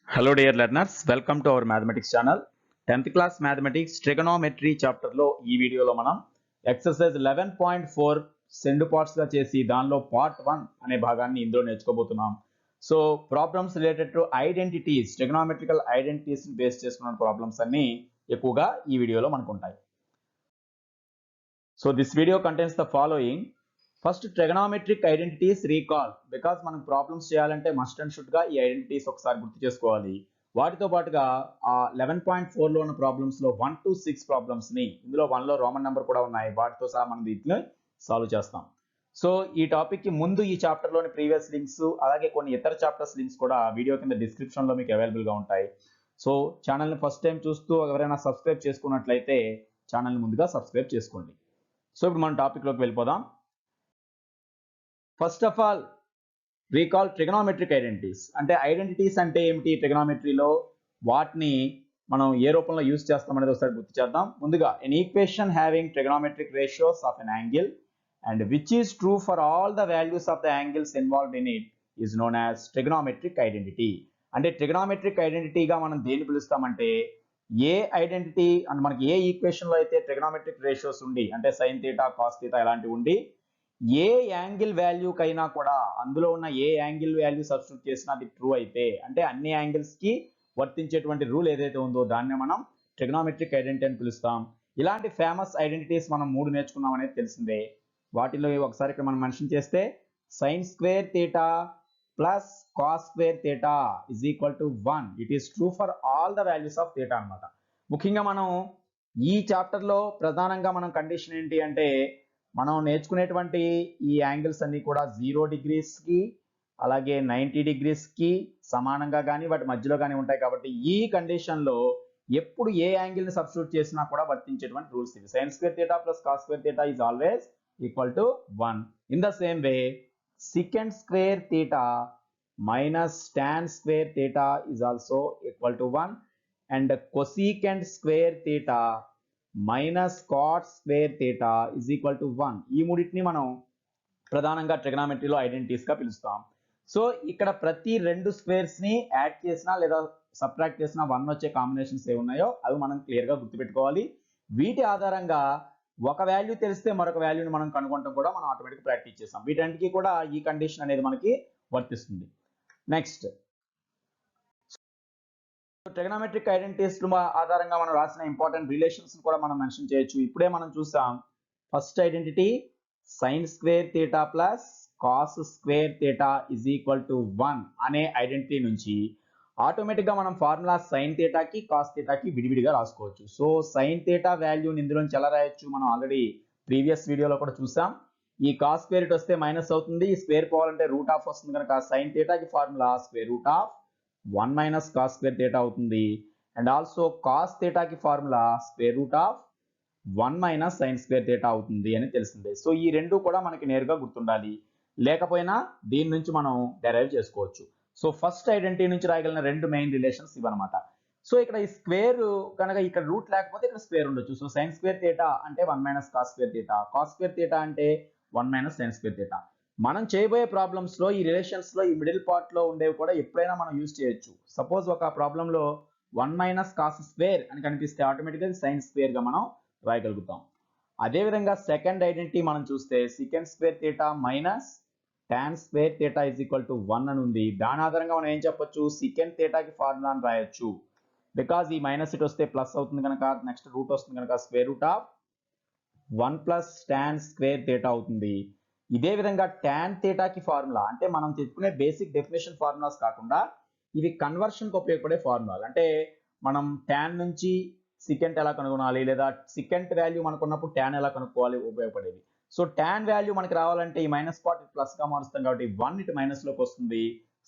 Hello dear learners, welcome to our mathematics channel. 10th class mathematics trigonometry chapter లో ఈ వీడియోలో మనం exercise 11.4 రెండు పార్ట్స్ గా చేసి దానిలో పార్ట్ 1 అనే భాగాన్ని ఇందులో నేర్చుకోబోతున్నాం. So problems related to identities, trigonometrical identities ని బేస్ చేసుకున్న ప్రాబ్లమ్స్ అన్ని ఎక్కువగా ఈ వీడియోలో మనకు ఉంటాయి. So this video contains the following. First trigonometric identities recall, because మనం ప్రాబ్లమ్స్ చేయాలంటే మస్ట్ అండ్ షుడ్ గా ఈ ఐడెంటిటీస్ ఒకసారి గుర్తు చేసుకోవాలి. వాటితో పాటుగా ఆ 11.4 లో ఉన్న ప్రాబ్లమ్స్ లో 1 to 6 ప్రాబ్లమ్స్ ని, ఇందులో 1 లో రోమన్ నెంబర్ కూడా ఉన్నాయి, వాటితో సహా మనం వీటిని సాల్వ్ చేస్తాం. సో ఈ టాపిక్ కి ముందు ఈ చాప్టర్ లోని ప్రీవియస్ లింక్స్ అలాగే కొన్ని ఇతర చాప్టర్స్ లింక్స్ కూడా వీడియో కింద డిస్క్రిప్షన్ లో మీకు అవైలబుల్ గా ఉంటాయి. సో ఛానల్ ని ఫస్ట్ టైం చూస్తూ ఎవరైనా సబ్స్క్రైబ్ చేసుకున్నట్లయితే ఛానల్ ని ముందుగా సబ్స్క్రైబ్ చేసుకోండి. సో ఇప్పుడు మనం టాపిక్ లోకి వెళ్ళిపోదాం. First of all recall trigonometric identities. అంటే ఐడెంటిటీస్ అంటే ఏమిటి, ట్రిగనోమెట్రీలో వాటిని మనం ఏ రూపంలో యూజ్ చేస్తామనేది ఒకసారి గుర్తు చేద్దాం. ముందుగా an equation having trigonometric ratios of an angle and which is true for all the values of the angles involved in it is known as trigonometric identity. అంటే ట్రిగనోమెట్రిక్ ఐడెంటిటీగా మనం దేన్ని పిలుస్తామంటే, ఏ ఐడెంటిటీ అంటే మనకి ఏ ఈక్వేషన్ లో అయితే ట్రిగనోమెట్రిక్ రేషియోస్ ఉండి, అంటే సైన్ థీటా కాస్ థీటా ఇలాంటివి ఉండి, ఏ యాంగిల్ వాల్యూకైనా కూడా అందులో ఉన్న ఏ యాంగిల్ వాల్యూ సబ్స్టిట్యూట్ చేసినా అది ట్రూ అయితే, అంటే అన్ని యాంగిల్స్ కి వర్తించేటువంటి రూల్ ఏదైతే ఉందో దాన్ని మనం ట్రిగనోమెట్రిక్ ఐడెంటిటీ అని పిలుస్తాం. ఇలాంటి ఫేమస్ ఐడెంటిటీస్ మనం 3 నేర్చుకున్నాం అనేది తెలిసిందే. వాటిలో ఒకసారి ఇక్కడ మనం మెన్షన్ చేస్తే sign square theta plus cos square theta is equal to 1. It is true for all the values of theta అన్నమాట. ముఖ్యంగా మనం ఈ చాప్టర్ లో ప్రధానంగా మనం కండిషన్ ఏంటి అంటే, మనం నేర్చుకునేటువంటి ఈ యాంగిల్స్ అన్ని కూడా 0 degrees కి అలాగే 90 degrees కి సమానంగా కానీ వాటి మధ్యలో కానీ ఉంటాయి. కాబట్టి ఈ కండిషన్ లో ఎప్పుడు ఏ యాంగిల్ ని సబ్స్టిట్యూట్ చేసినా కూడా వర్తించేటువంటి రూల్స్ ఇవి. Sine square theta plus cos square theta is always equal to 1. In the same way secant square theta minus tan square theta is also equal to 1 and cosecant square theta minus cot square theta is equal to 1. ఈ మూడింటిని మనం ప్రధానంగా ట్రిగనోమెట్రీలో identities గా పిలుస్తాం. So ఇక్కడ ప్రతి రెండు squares ని యాడ్ చేసినా లేదా సబ్ట్రాక్ట్ చేసినా 1 వచ్చే కాంబినేషన్స్ ఏ ఉన్నాయో అవి మనం క్లియర్ గా గుర్తుపెట్టుకోవాలి. వీటి ఆధారంగా ఒక వాల్యూ తెలిస్తే మరొక వాల్యూని మనం కనుగొనడం కూడా మనం ఆటోమేటిక్ ప్రాక్టీస్ చేస్తాం. వీటన్నిటికీ కూడా ఈ కండిషన్ అనేది మనకి వర్తిస్తుంది. నెక్స్ట్ ట్రిగనోమెట్రిక్ ఐడెంటిటీస్ ఆధారంగా మనం రాసిన ఇంపార్టెంట్ రిలేషన్స్ కూడా మనం మెన్షన్ చేయొచ్చు. ఇప్పుడే మనం చూసాం first identity sign square theta plus cos square theta is equal to 1 అనే ఐడెంటిటీ నుంచి ఆటోమేటిక్ గా మనం ఫార్ములా సైన్ థీటాకి కాస్ థీటాకి విడివిడిగా రాసుకోవచ్చు. సో సైన్ థీటా వాల్యూని ఇందులోంచి ఎలా రాయొచ్చు మనం ఆల్రెడీ ప్రీవియస్ వీడియోలో కూడా చూసాం. ఈ కాస్ స్క్వేర్ వస్తే మైనస్ అవుతుంది, ఈ స్క్వేర్ పోవాలంటే రూట్ ఆఫ్ వస్తుంది కనుక సైన్ థీటాకి formula square root of 1 minus cos square theta అవుతుంది. అండ్ ఆల్సో కాస్ థీటాకి formula square root of 1 minus sine square theta అవుతుంది అని తెలిసిందే. సో ఈ రెండు కూడా మనకి నేరుగా గుర్తుండాలి, లేకపోయినా దీని నుంచి మనం డెరైవ్ చేసుకోవచ్చు. సో ఫస్ట్ ఐడెంటిటీ నుంచి రాయగలిగిన రెండు మెయిన్ రిలేషన్స్ ఇవన్నమాట. సో ఇక్కడ ఈ స్క్వేర్ కనుక ఇక్కడ రూట్ లేకపోతే ఇక్కడ స్క్వేర్ ఉండొచ్చు. సో సైన్ స్క్వేర్ థీటా అంటే 1 minus cos square theta, cos square theta అంటే 1 మైనస్ సైన్ స్క్వేర్ థీటా. మనం చేయబోయే ప్రాబ్లమ్స్ లో ఈ రిలేషన్స్ లో ఈ మిడిల్ పార్ట్ లో ఉండేవి కూడా ఎప్పుడైనా మనం యూజ్ చేయొచ్చు. సపోజ్ ఒక ప్రాబ్లం లో 1 మైనస్ కాస్ స్క్వేర్ అని కనిపిస్తే ఆటోమేటిక్గా సైన్ స్క్వేర్ గా మనం రాయగలుగుతాం. అదేవిధంగా సెకండ్ ఐడెంటిటీ మనం చూస్తే second square theta minus tan square theta is equal to 1 అని ఉంది. దాని ఆధారంగా మనం ఏం చెప్పొచ్చు, సెకండ్ థీటాకి ఫార్ములాని రాయొచ్చు. బికాజ్ ఈ మైనస్ ఇట్ వస్తే ప్లస్ అవుతుంది కనుక నెక్స్ట్ రూట్ వస్తుంది కనుక square root of 1 plus tan square theta అవుతుంది. ఇదే విధంగా టాన్ థీటాకి ఫార్ములా అంటే మనం చెప్పుకునే బేసిక్ డెఫినేషన్ ఫార్ములాస్ కాకుండా ఇవి కన్వర్షన్కి ఉపయోగపడే ఫార్ములాలు. అంటే మనం టాన్ నుంచి సికెంట్ ఎలా కనుగొనాలి, లేదా సికెంట్ వాల్యూ మనకున్నప్పుడు టాన్ ఎలా కనుక్కోవాలి ఉపయోగపడేది. సో టాన్ వాల్యూ మనకి రావాలంటే ఈ మైనస్ పార్ట్ ప్లస్ గా మారుస్తాం కాబట్టి 1 ఇటు మైనస్ లోకి వస్తుంది,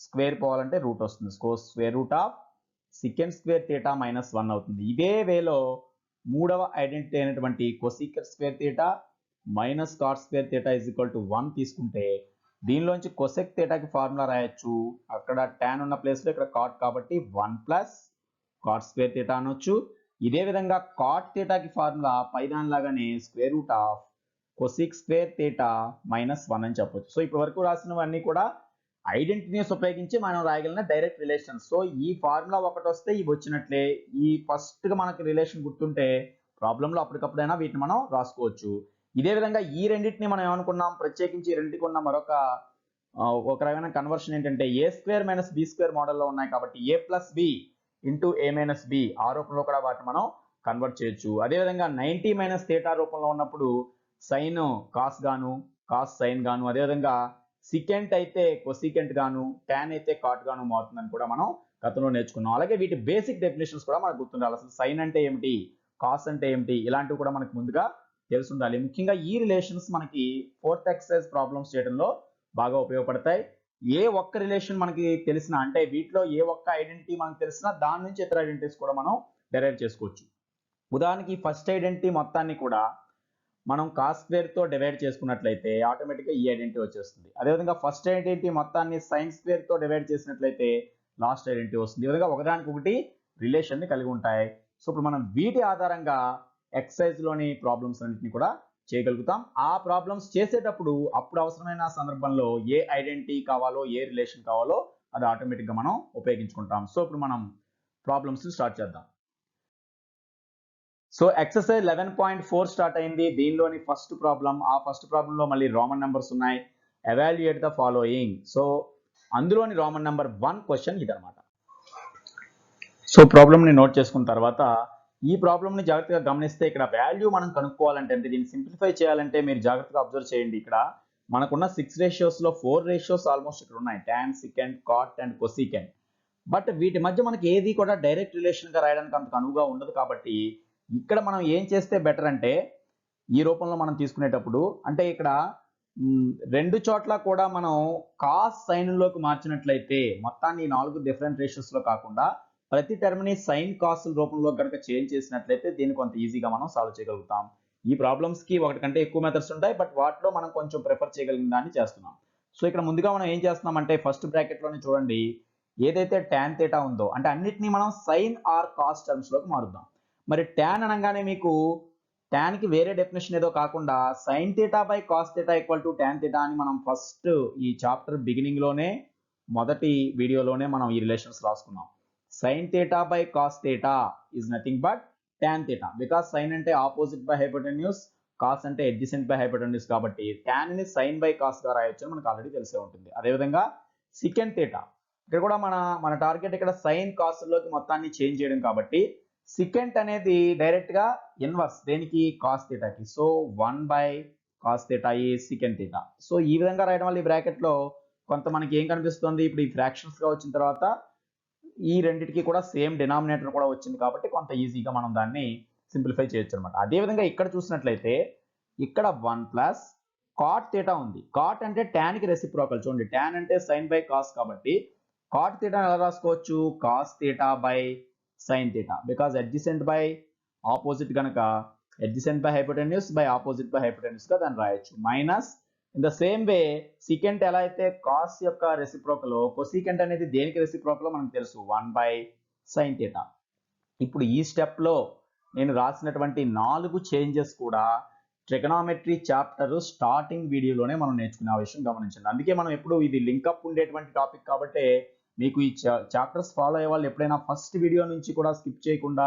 స్క్వేర్ పోవాలంటే రూట్ వస్తుంది. Square root of secant square theta minus 1 అవుతుంది. ఇదే వేలో మూడవ ఐడెంటిటీ అయినటువంటి cosecant square theta minus cot square theta is equal to 1 తీసుకుంటే దీనిలోంచి కొసెక్ థీటాకి ఫార్ములా రాయొచ్చు. అక్కడ టాన్ ఉన్న ప్లేస్ లో ఇక్కడ కాట్ కాబట్టి 1 ప్లస్ కాట్ స్క్వేర్ థీటా అనొచ్చు. ఇదే విధంగా కాట్ థీటాకి ఫార్ములా పైదాని లాగానే square root of కొసిక్ square theta minus 1 అని చెప్పొచ్చు. సో ఇప్పటి వరకు రాసినవన్నీ కూడా ఐడెంటిటీస్ ఉపయోగించి మనం రాయగలిగిన డైరెక్ట్ రిలేషన్. సో ఈ ఫార్ములా ఒకటి వస్తే ఇవి వచ్చినట్లే. ఈ ఫస్ట్గా మనకి రిలేషన్ గుర్తుంటే ప్రాబ్లంలో అప్పటికప్పుడైనా వీటిని మనం రాసుకోవచ్చు. ఇదే విధంగా ఈ రెండింటిని మనం ఏమనుకున్నాం, ప్రత్యేకించి ఈ రెండింటికి ఉన్న మరొక ఒక రకమైన కన్వర్షన్ ఏంటంటే ఏ స్క్వేర్ మైనస్ బి స్క్వేర్ మోడల్లో ఉన్నాయి కాబట్టి ఏ plus B into A minus B ఆ రూపంలో కూడా వాటిని మనం కన్వర్ట్ చేయొచ్చు. అదేవిధంగా 90 మైనస్ థీటా రూపంలో ఉన్నప్పుడు సైన్ కాస్ గాను, కాస్ సైన్ గాను, అదేవిధంగా సికెంట్ అయితే కొసికెంట్ గాను, టాన్ అయితే కాట్ గాను మారుతుందని కూడా మనం గతంలో నేర్చుకున్నాం. అలాగే వీటి బేసిక్ డెఫినేషన్స్ కూడా మనకు గుర్తుండాలి. అసలు సైన్ అంటే ఏమిటి, కాస్ అంటే ఏమిటి, ఇలాంటివి కూడా మనకు ముందుగా తెలిసి ఉండాలి. ముఖ్యంగా ఈ రిలేషన్స్ మనకి ఫోర్త్ ఎక్సర్సైజ్ ప్రాబ్లమ్స్ చేయడంలో బాగా ఉపయోగపడతాయి. ఏ ఒక్క రిలేషన్ మనకి తెలిసినా, అంటే వీటిలో ఏ ఒక్క ఐడెంటిటీ మనకు తెలిసినా దాని నుంచి ఇతర ఐడెంటిటీస్ కూడా మనం డెరైవ్ చేసుకోవచ్చు. ఉదాహరణకి ఫస్ట్ ఐడెంటిటీ మొత్తాన్ని కూడా మనం కాస్ స్క్వేర్ తో డివైడ్ చేసుకున్నట్లయితే ఆటోమేటిక్గా ఈ ఐడెంటిటీ వచ్చేస్తుంది. అదేవిధంగా ఫస్ట్ ఐడెంటిటీ మొత్తాన్ని సైన్ స్క్వేర్ తో డివైడ్ చేసినట్లయితే లాస్ట్ ఐడెంటిటీ వస్తుంది. ఈ విధంగా ఒకదానికి ఒకటి రిలేషన్ ని కలిగి ఉంటాయి. సో ఇప్పుడు మనం వీటి ఆధారంగా ఎక్సర్సైజ్ లోని ప్రాబ్లమ్స్ అన్నింటినీ కూడా చేయగలుగుతాం. ఆ ప్రాబ్లమ్స్ చేసేటప్పుడు అప్పుడు అవసరమైన సందర్భంలో ఏ ఐడెంటిటీ కావాలో, ఏ రిలేషన్ కావాలో అది ఆటోమేటిక్గా మనం ఉపయోగించుకుంటాం. సో ఇప్పుడు మనం ప్రాబ్లమ్స్ స్టార్ట్ చేద్దాం. సో ఎక్సర్సైజ్ 11.4 స్టార్ట్ అయింది. దీనిలోని ఫస్ట్ ప్రాబ్లం, ఆ ఫస్ట్ ప్రాబ్లంలో మళ్ళీ రోమన్ నెంబర్స్ ఉన్నాయి. Evaluate the following. సో అందులోని రోమన్ నెంబర్ 1 క్వశ్చన్ ఇదనమాట. సో ప్రాబ్లమ్ని నోట్ చేసుకున్న తర్వాత ఈ ప్రాబ్లమ్ని జాగ్రత్తగా గమనిస్తే ఇక్కడ వాల్యూ మనం కనుక్కోవాలంటే, అంటే దీన్ని సింప్లిఫై చేయాలంటే మీరు జాగ్రత్తగా అబ్జర్వ్ చేయండి. ఇక్కడ మనకున్న 6 రేషియోస్లో 4 రేషియోస్ ఆల్మోస్ట్ ఇక్కడ ఉన్నాయి, tan, secant, cot and cosecant. But వీటి మధ్య మనకి ఏది కూడా డైరెక్ట్ రిలేషన్గా రాయడానికి అంత అనువుగా ఉండదు. కాబట్టి ఇక్కడ మనం ఏం చేస్తే బెటర్ అంటే ఈ రూపంలో మనం తీసుకునేటప్పుడు, అంటే ఇక్కడ రెండు చోట్ల కూడా మనం కాస్ సైన్లోకి మార్చినట్లయితే మొత్తాన్ని 4 డిఫరెంట్ రేషియోస్లో కాకుండా ప్రతి టర్మ్ని సైన్ కాస్ రూపంలో కనుక చేంజ్ చేసినట్లయితే దీన్ని కొంత ఈజీగా మనం సాల్వ్ చేయగలుగుతాం. ఈ ప్రాబ్లమ్స్కి ఒకటి కంటే ఎక్కువ మెథడ్స్ ఉంటాయి, బట్ వాటిలో మనం కొంచెం ప్రిఫర్ చేయగలిగిన దాన్ని చేస్తున్నాం. సో ఇక్కడ ముందుగా మనం ఏం చేస్తున్నామంటే ఫస్ట్ బ్రాకెట్లోనే చూడండి, ఏదైతే టాన్ థీటా ఉందో అంటే అన్నిటినీ మనం సైన్ ఆర్ కాస్ టర్మ్స్లోకి మారుద్దాం. మరి టాన్ అనగానే మీకు టాన్కి వేరే డెఫినేషన్ ఏదో కాకుండా sign theta by cos theta equal to tan theta అని మనం ఫస్ట్ ఈ చాప్టర్ బిగినింగ్లోనే మొదటి వీడియోలోనే మనం ఈ రిలేషన్స్ రాసుకున్నాం. Sine theta by cos theta is nothing but tan theta, because sine అంటే ఆపోజిట్ బై హైపోటెన్యూస్, కాస్ అంటే అడ్జసెంట్ బై హైపోటెన్యూస్, కాబట్టి టాన్ ని సైన్ బై కాస్ గా రాయొచ్చు మనకు ఆల్రెడీ తెలిసే ఉంటుంది. అదేవిధంగా సికెంట్ థీటా, ఇక్కడ కూడా మన టార్గెట్ ఇక్కడ సైన్ కాస్ లోకి మొత్తాన్ని చేంజ్ చేయడం కాబట్టి సికెంట్ అనేది డైరెక్ట్ గా ఇన్వర్స్ దేనికి, కాస్ థీటాకి. సో 1 బై కాస్ థీటా ఈ సికెంట్ థీటా. సో ఈ విధంగా రాయడం వల్ల ఈ బ్రాకెట్ లో కొంత మనకి ఏం కనిపిస్తుంది, ఇప్పుడు ఈ ఫ్రాక్షన్స్ గా వచ్చిన తర్వాత ఈ రెండింటికి కూడా సేమ్ డినామినేటర్ కూడా వచ్చింది కాబట్టి కొంత ఈజీగా మనం దాన్ని సింప్లిఫై చేయొచ్చు అనమాట. అదేవిధంగా ఇక్కడ చూసినట్లయితే ఇక్కడ 1 ప్లస్ కాట్ థీటా ఉంది. కాట్ అంటే టాన్ కి రెసిప్రోకల్. చూడండి, టాన్ అంటే సైన్ బై కాస్ కాబట్టి కాట్ థీటా ఎలా రాసుకోవచ్చు, cos theta by sine theta, because adjacent by opposite కనుక adjacent by hypotenuse by opposite by hypotenuse గా దాన్ని రాయొచ్చు. Minus in the same way secant ఎలా అయితే కాస్ యొక్క రెసిప్రోకల్, కొసికెంట్ అనేది దేనికి రెసిప్రోకల్ మనకు తెలుసు, 1 బై సైన్ థీటా. ఇప్పుడు ఈ స్టెప్ లో నేను రాసినటువంటి 4 చేంజెస్ కూడా ట్రిగనామెట్రీ చాప్టర్ స్టార్టింగ్ వీడియోలోనే మనం నేర్చుకునే విషయం గమనించండి. అందుకే మనం ఎప్పుడు ఇది లింకప్ ఉండేటువంటి టాపిక్ కాబట్టి మీకు ఈ చాప్టర్స్ ఫాలో అయ్యే వాళ్ళు ఎప్పుడైనా ఫస్ట్ వీడియో నుంచి కూడా స్కిప్ చేయకుండా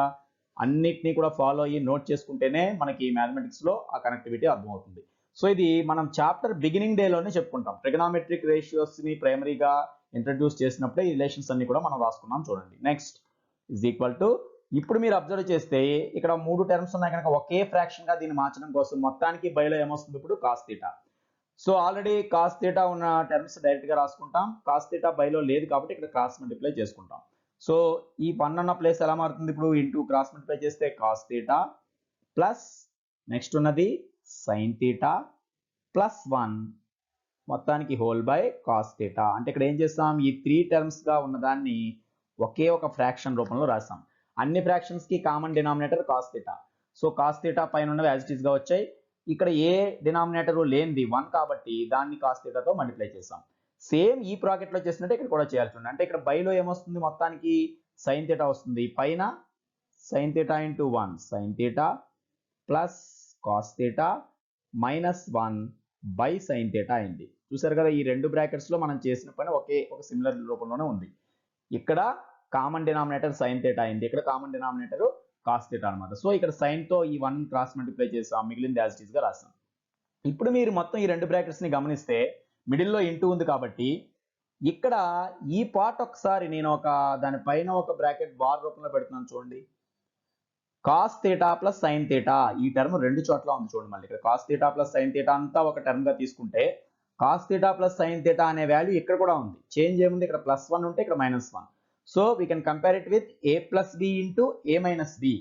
అన్నిటినీ కూడా ఫాలో అయ్యి నోట్ చేసుకుంటేనే మనకి మ్యాథమెటిక్స్ లో ఆ కనెక్టివిటీ అర్థమవుతుంది. సో ఇది మనం చాప్టర్ బిగినింగ్ డేలోనే చెప్పుకుంటాం. ట్రిగనామెట్రిక్ రేషియోస్ ని ప్రైమరీగా ఇంట్రడ్యూస్ చేసినప్పుడే ఈ రిలేషన్స్ అన్ని కూడా మనం రాసుకున్నాం. చూడండి, నెక్స్ట్ ఇజ్ ఈక్వల్ టు, ఇప్పుడు మీరు అబ్జర్వ్ చేస్తే ఇక్కడ 3 టర్మ్స్ ఉన్నాయి కనుక ఒకే ఫ్రాక్షన్ గా దీన్ని మార్చడం కోసం మొత్తానికి బైలో ఏమొస్తుంది ఇప్పుడు, cos theta. So already cos theta ఉన్న టర్మ్స్ డైరెక్ట్ గా రాసుకుంటాం, కాస్ థీటా బైలో లేదు కాబట్టి ఇక్కడ క్రాస్ మల్టిప్లై చేసుకుంటాం. సో ఈ 1 ఉన్న ప్లేస్ ఎలా మారుతుంది ఇప్పుడు, ఇంటూ క్రాస్ మల్టిప్లై చేస్తే కాస్ థీటా ప్లస్ నెక్స్ట్ ఉన్నది సైన్ థీటా ప్లస్ 1 మొత్తానికి హోల్ బై కాస్ థీటా. అంటే ఇక్కడ ఏం చేస్తాం, ఈ 3 టర్మ్స్ గా ఉన్నదాన్ని ఒకే ఒక ఫ్రాక్షన్ రూపంలో రాసాం. అన్ని ఫ్రాక్షన్స్ కి common denominator cos theta. So cos theta పైన ఉన్నవి యాజ్ ఇట్ ఈస్ గా వచ్చాయి. ఇక్కడ ఏ డినామినేటర్ లేనిది 1 కాబట్టి దాన్ని కాస్ థీటాతో మల్టిప్లై చేసాం. సేమ్ ఈ బ్రాకెట్ లో చేసినట్టే ఇక్కడ కూడా చేయాల్సి ఉంది. అంటే ఇక్కడ బైలో ఏమొస్తుంది, మొత్తానికి సైన్ థీటా వస్తుంది, పైన sign theta into 1 sign theta plus cos theta minus 1 by sine theta అయింది. చూసారు కదా, ఈ రెండు బ్రాకెట్స్ లో మనం చేసిన పని ఒక సిమిలర్ రూపంలోనే ఉంది. ఇక్కడ కామన్ డినామినేటర్ సైన్ థీటా అయింది, ఇక్కడ కామన్ డినామినేటర్ కాస్ థీటా అనమాట. సో ఇక్కడ సైన్ తో ఈ 1 క్రాస్ మల్టిప్లై చేసాం, మిగిలింది యాజ్ ఇట్ ఈస్ గా రాసాం. ఇప్పుడు మీరు మొత్తం ఈ రెండు బ్రాకెట్స్ ని గమనిస్తే మిడిల్ లో ఇంటూ ఉంది కాబట్టి ఇక్కడ ఈ పార్ట్ ఒకసారి నేను దానిపైన ఒక బ్రాకెట్ బార్ రూపంలో పెడుతున్నాను చూడండి. Cos theta plus sine theta, ఈ టర్మ్ రెండు చోట్ల ఉంది చూడండి. మళ్ళీ ఇక్కడ cos theta plus sine theta అంతా ఒక టర్మ్ గా తీసుకుంటే cos theta plus sine theta అనే వాల్యూ ఇక్కడ కూడా ఉంది. చేంజ్ ఏముంది, ఇక్కడ +1 ఉంటే ఇక్కడ -1. So we can compare it with a plus B into a minus B.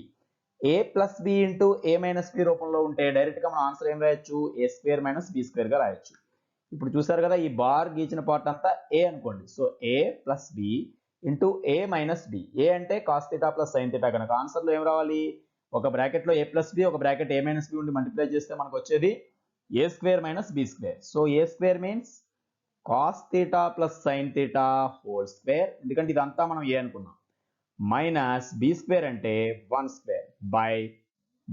a plus B into a minus B రూపంలో ఉంటే డైరెక్ట్ గా మనం ఆన్సర్ ఏం రాయొచ్చు, a² మైనస్ b² గా రాయొచ్చు. ఇప్పుడు చూసారు కదా, ఈ బార్ గీచిన పార్ట్ అంతా a అనుకోండి. So a plus B into a minus B. a అంటే cos theta plus sine theta కనుక ఆన్సర్ లో ఏం రావాలి, ఒక బ్రాకెట్ లో a ప్లస్ బి, ఒక బ్రాకెట్ a మైనస్ బి ఉండి మల్టిప్లై చేస్తే మనకు వచ్చేది a² minus b². So a² means cos theta plus sine theta whole square, ఎందుకంటే ఇదంతా మనం a అనుకున్నాం, మైనస్ b² అంటే 1²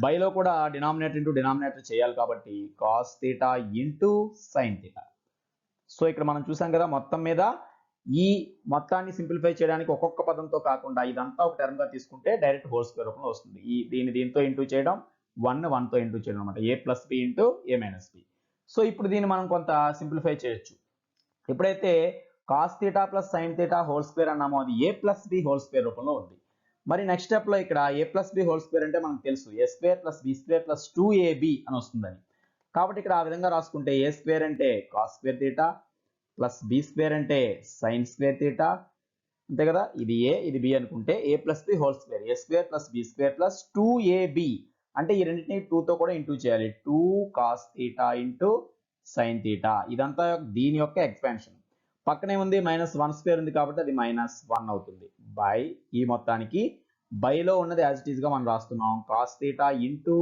బైలో కూడా డినామినేటర్ ఇంటూ డినామినేటర్ చేయాలి కాబట్టి cos theta into sine theta. So ఇక్కడ మనం చూసాం కదా, మొత్తం మీద ఈ మొత్తాన్ని సింప్లిఫై చేయడానికి ఒక్కొక్క పదంతో కాకుండా ఇదంతా ఒక టర్మ్ గా తీసుకుంటే డైరెక్ట్ హోల్ స్క్వేర్ రూపంలో వస్తుంది. దీంతో ఇంటూ చేయడం, 1 తో ఇంటూ చేయడం అనమాట, a plus B into a minus B. So ఇప్పుడు దీన్ని మనం కొంత సింప్లిఫై చేయొచ్చు. ఎప్పుడైతే cos theta plus sine theta whole square అన్నామో అది a plus B whole square రూపంలో ఉంది. మరి నెక్స్ట్ స్టెప్ లో ఇక్కడ a plus B whole square అంటే మనకు తెలుసు a² plus b² plus 2ab అని వస్తుందని. కాబట్టి ఇక్కడ ఆ విధంగా రాసుకుంటే a² అంటే cos square theta plus b² అంటే సైన్ స్క్వేర్ థీటా, అంతే కదా, ఇది a ఇది b అనుకుంటే a plus B whole square a² plus b² plus 2ab అంటే ఈ రెండింటిని 2 తో కూడా ఇంటూ చేయాలి, 2 cos theta into sine theta. ఇదంతా దీని యొక్క ఎక్స్పాన్షన్. పక్కనే ఉంది -1² ఉంది కాబట్టి అది -1 అవుతుంది బై ఈ మొత్తానికి బైలో ఉన్నది యాజ్ ఇట్ ఈస్ గా మనం రాస్తున్నాం, cos theta into